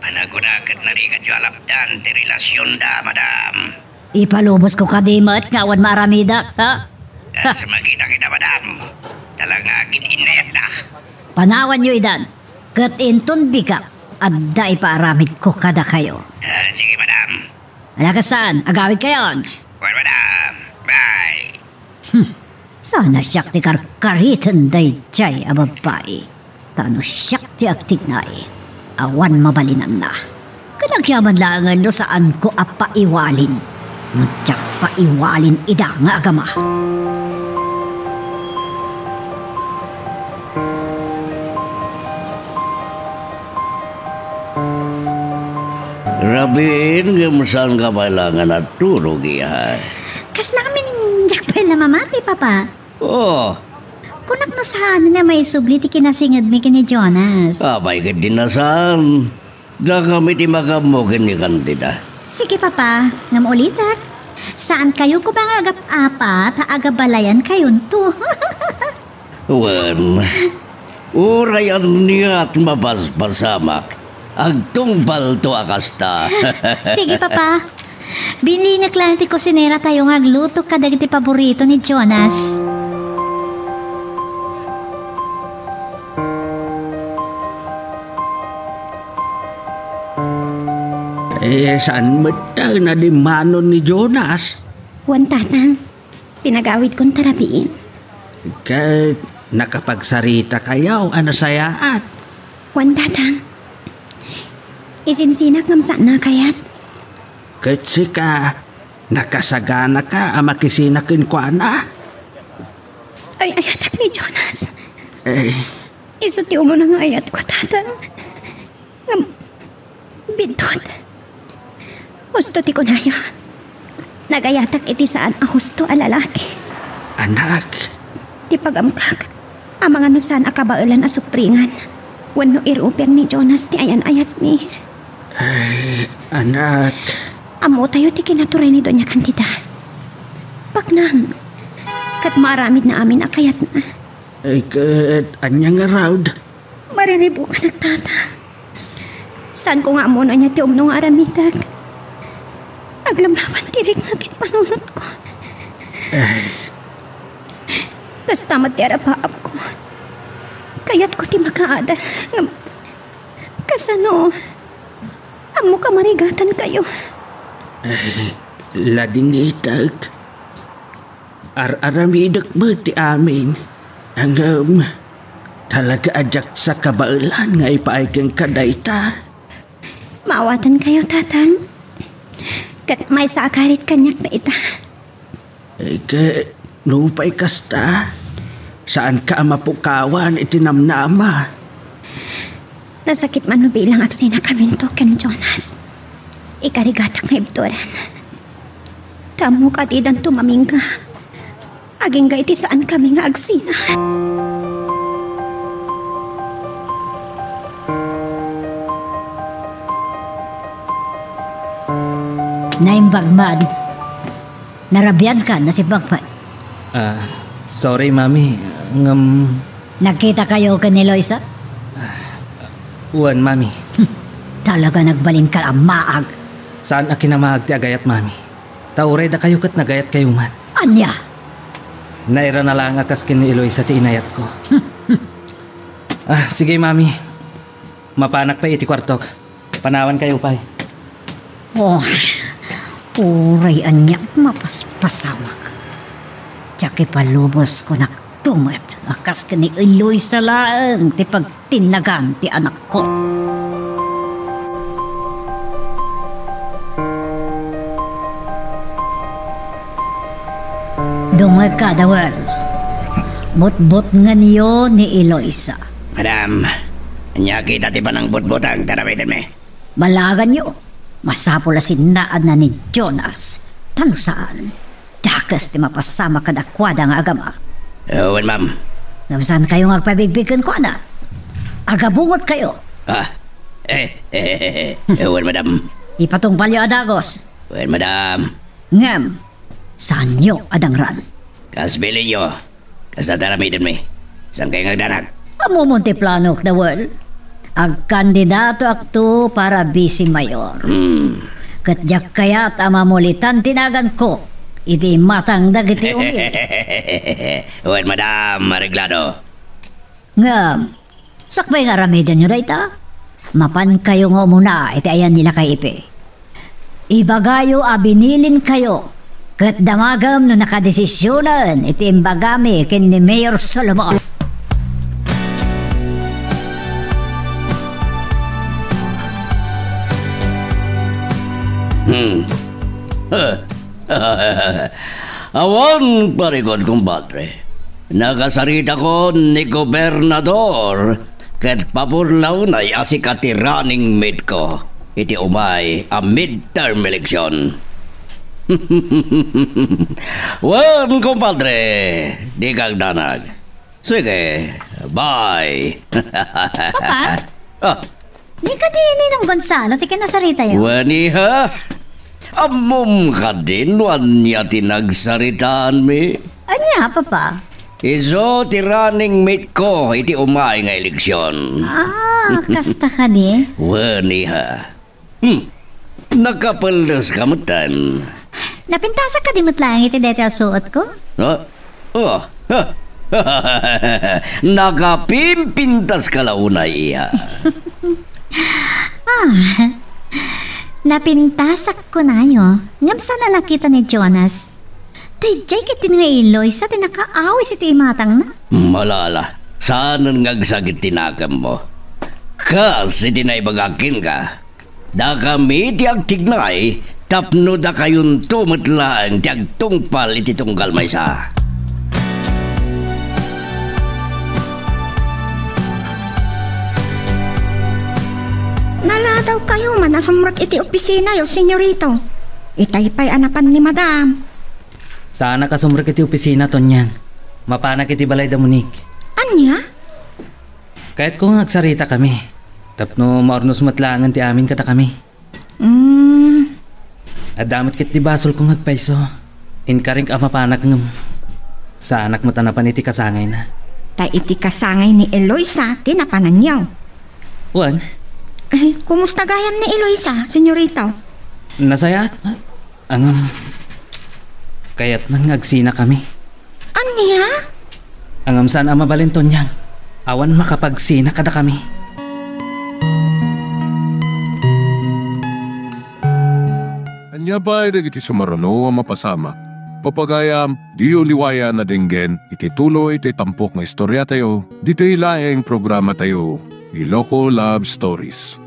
Panagunakat na rin kadyo alapdan ti relasyon da, madam. Ipalubos ko kadimat nga awan maramida, ha? Sa makita kita, madam. Talaga kininayat na. Panawan nyo idan. Kat intundi ka. Adda ipaaramid ko kada kayo. Sige, madam. Alakasan, agawid kayon. Well, madam. Bye. Sana siyak ti karkaritan day jay ababay. Tano siyak ti agtignay. Awan mabalinan na. Kanagyaman langan no saan ko apaiwalin. Nagtyak paiwalin ida nga agama. Rabin, kamusan ka kailangan at turog iyan? Kas namin jakpel na mamati, Papa. Oh, Kunak no saan na may subli ti kinasingad mi kini Jonas. abay ka dinasan. Da kami ti makamukin ni kandida. Sige, Papa. Ngam ulitak. Saan kayo ko bang agap-apat, agabalayan kayon to? Wan, urayan niya at mapaspasamak. Agtungpal to akasta. Sige, Papa. Binlinak lang ti kusinera tayo ngagluto kadag ti paborito ni Jonas. Saan matang na di manon ni Jonas? Wan tatang, pinagawid kong tarabiin. Kat nakapagsarita kayaw, anasayaan. Wan tatang, isinsinak ngam sana kayat. Kasi ka, nakasagana ka, amakisinakin ko na. Ay, ayatak ni Jonas. Eh, Isuti mo na nga ayat ko, tatang. Ngam, bidot. Gusto ti ko na yun. Nagayatak iti saan a husto a lalaki. anak, Ti pagamkak, ang mga nusan a kabailan a supringan. Wano iruper ni Jonas ti ayan ayat ni. anak, Amo tayo ti kinaturay ni Doña Candida. Paknang, kat maramid na amin akayat na. ay kat anyang around. Mariribo ka nagtatang. Saan ko nga muna niya ti umnong aramidag? Aglamlaman tirig na panunot ko. Tas tamat ti arapaap ko. Kayat ko ti makaada. Kasano, amo ka marigatan kayo. Lading itag. Aramidak mo ti amin. Hanggang talaga ajak sa kabailan nga ipaikang kadayta. Maawatan kayo, tatang. Kat may saakarit kanyak na ita. Ay ka, nupay kasta. Saan ka mapukawan itinamnama? Nasakit man no bilang aksina kaminto ken Jonas. Ikarigatak nga ibturan. Tamo ka tidan tumaming ka. Aging ga iti saan kami nga agsina. Naimbagman. Narabyan ka na si Bagpat. Sorry, Mami. Nagkita kayo ka ni Loisa? Uwan, Mami. Talaga nagbalin ka ang maag. Saan a kinamaag ti agayat, Mami? Tauray da kayo kat nagayat kayo man. Anya? Naira na lang akas kini Eloisa ti inayat ko. Sige, Mami. Mapanak pa iti kwartok. Panawan kayo pa. Oh, uray anya mapaspasamak. Tsaki palubos ko naktumat. Akas ka ni Eloisa lang ti pagtinagan ti anak ko. Dumagkadawal. Bot-bot nga niyo ni Eloisa. Madam, anya kita ti panang butbutang tarabitan me. Balagan niyo. Masapula sinaan na ni Jonas. Tano saan? Dakas ti mapasama kadakwada nga agama. Uwan, ma'am. Ngamsaan kayo nga agpabigbigan ko na? Agabungot kayo. Uwan, madam. Ipatong palyo adagos. Uwan, madam. Ngam, saan nyo adangran? Kasbili nyo. Kasataramidan me. Saan kayo ngagdanak? Amo Monteplano the world. Ag kandidato akto para vice mayor. Katjak kaya't amamulitan tinagan ko. Iti matang dagiti umi. Uwan, madam. Mareglado. Ngam, sakbay nga ramedyan nyo rayta. Mapan kayo nga muna iti ayan nila kay ipe. Ibagayo abinilin kayo. Kat damagam no nakadesisyonan iti imbagami ken ni Mayor Solomon. Awan parikod kumpadre. Nakasarita ko ni Gobernador ket papurlaw na asikati running mate ko. Iti umay a midterm election. Wan kumpadre, di kag danag. Sige, bye. Papa? Di ka din ng Gonzalo, ti kinasarita yun. Wani ha? Amom ka din, wan niya tinagsaritaan mi. Anya, Papa? Iso ti running mate ko, iti umay nga eleksyon. Kasta ka di? Wani ha? Nakapaldas kamutan. Napintasa ka di matlang iti deti ang suot ko? Nakapimpintas ka launa iya. Napintasak ko na yo. Ngam sana nakita ni Jonas. Tayjay kitin nga iloy sa tinakaaway si timatang na. Malala, saan ngagsagit tinakam mo? Kasi tinaibagakin ka. Da kami tiag tignay, tapno da kayon tumatlaan tiag tungpal iti tunggal may sa. Naladaw kayo man nasumrag iti opisina yo, senyorito. Itaypay anapan ni madam. Sana ka sumrek iti opisina tonyang. Mapanak iti balay da munik. Anya? Kahit kung agsarita kami. Tapno maornos matlangan ti amin kata kami. At damit kit di basol kung agpaiso. Inkaring ka mapanak ngam. Sa anak mo tanapan iti kasangay na. Ta iti kasangay ni Eloisa, tinapanan niyo. Wan, Ay, kumusta gayam ni Eloisa, senyorito? nasayat. Kaya't nang agsina kami. Anya? Angam saan ang mabalinton niyang. Awan makapagsina kada kami. Anya ba iti sumarano ang mapasama? Papagayam, di uliwaya na dinggen, iti tuloy iti tampok nga istorya tayo, dito ilaing programa tayo, Iloko Love Stories.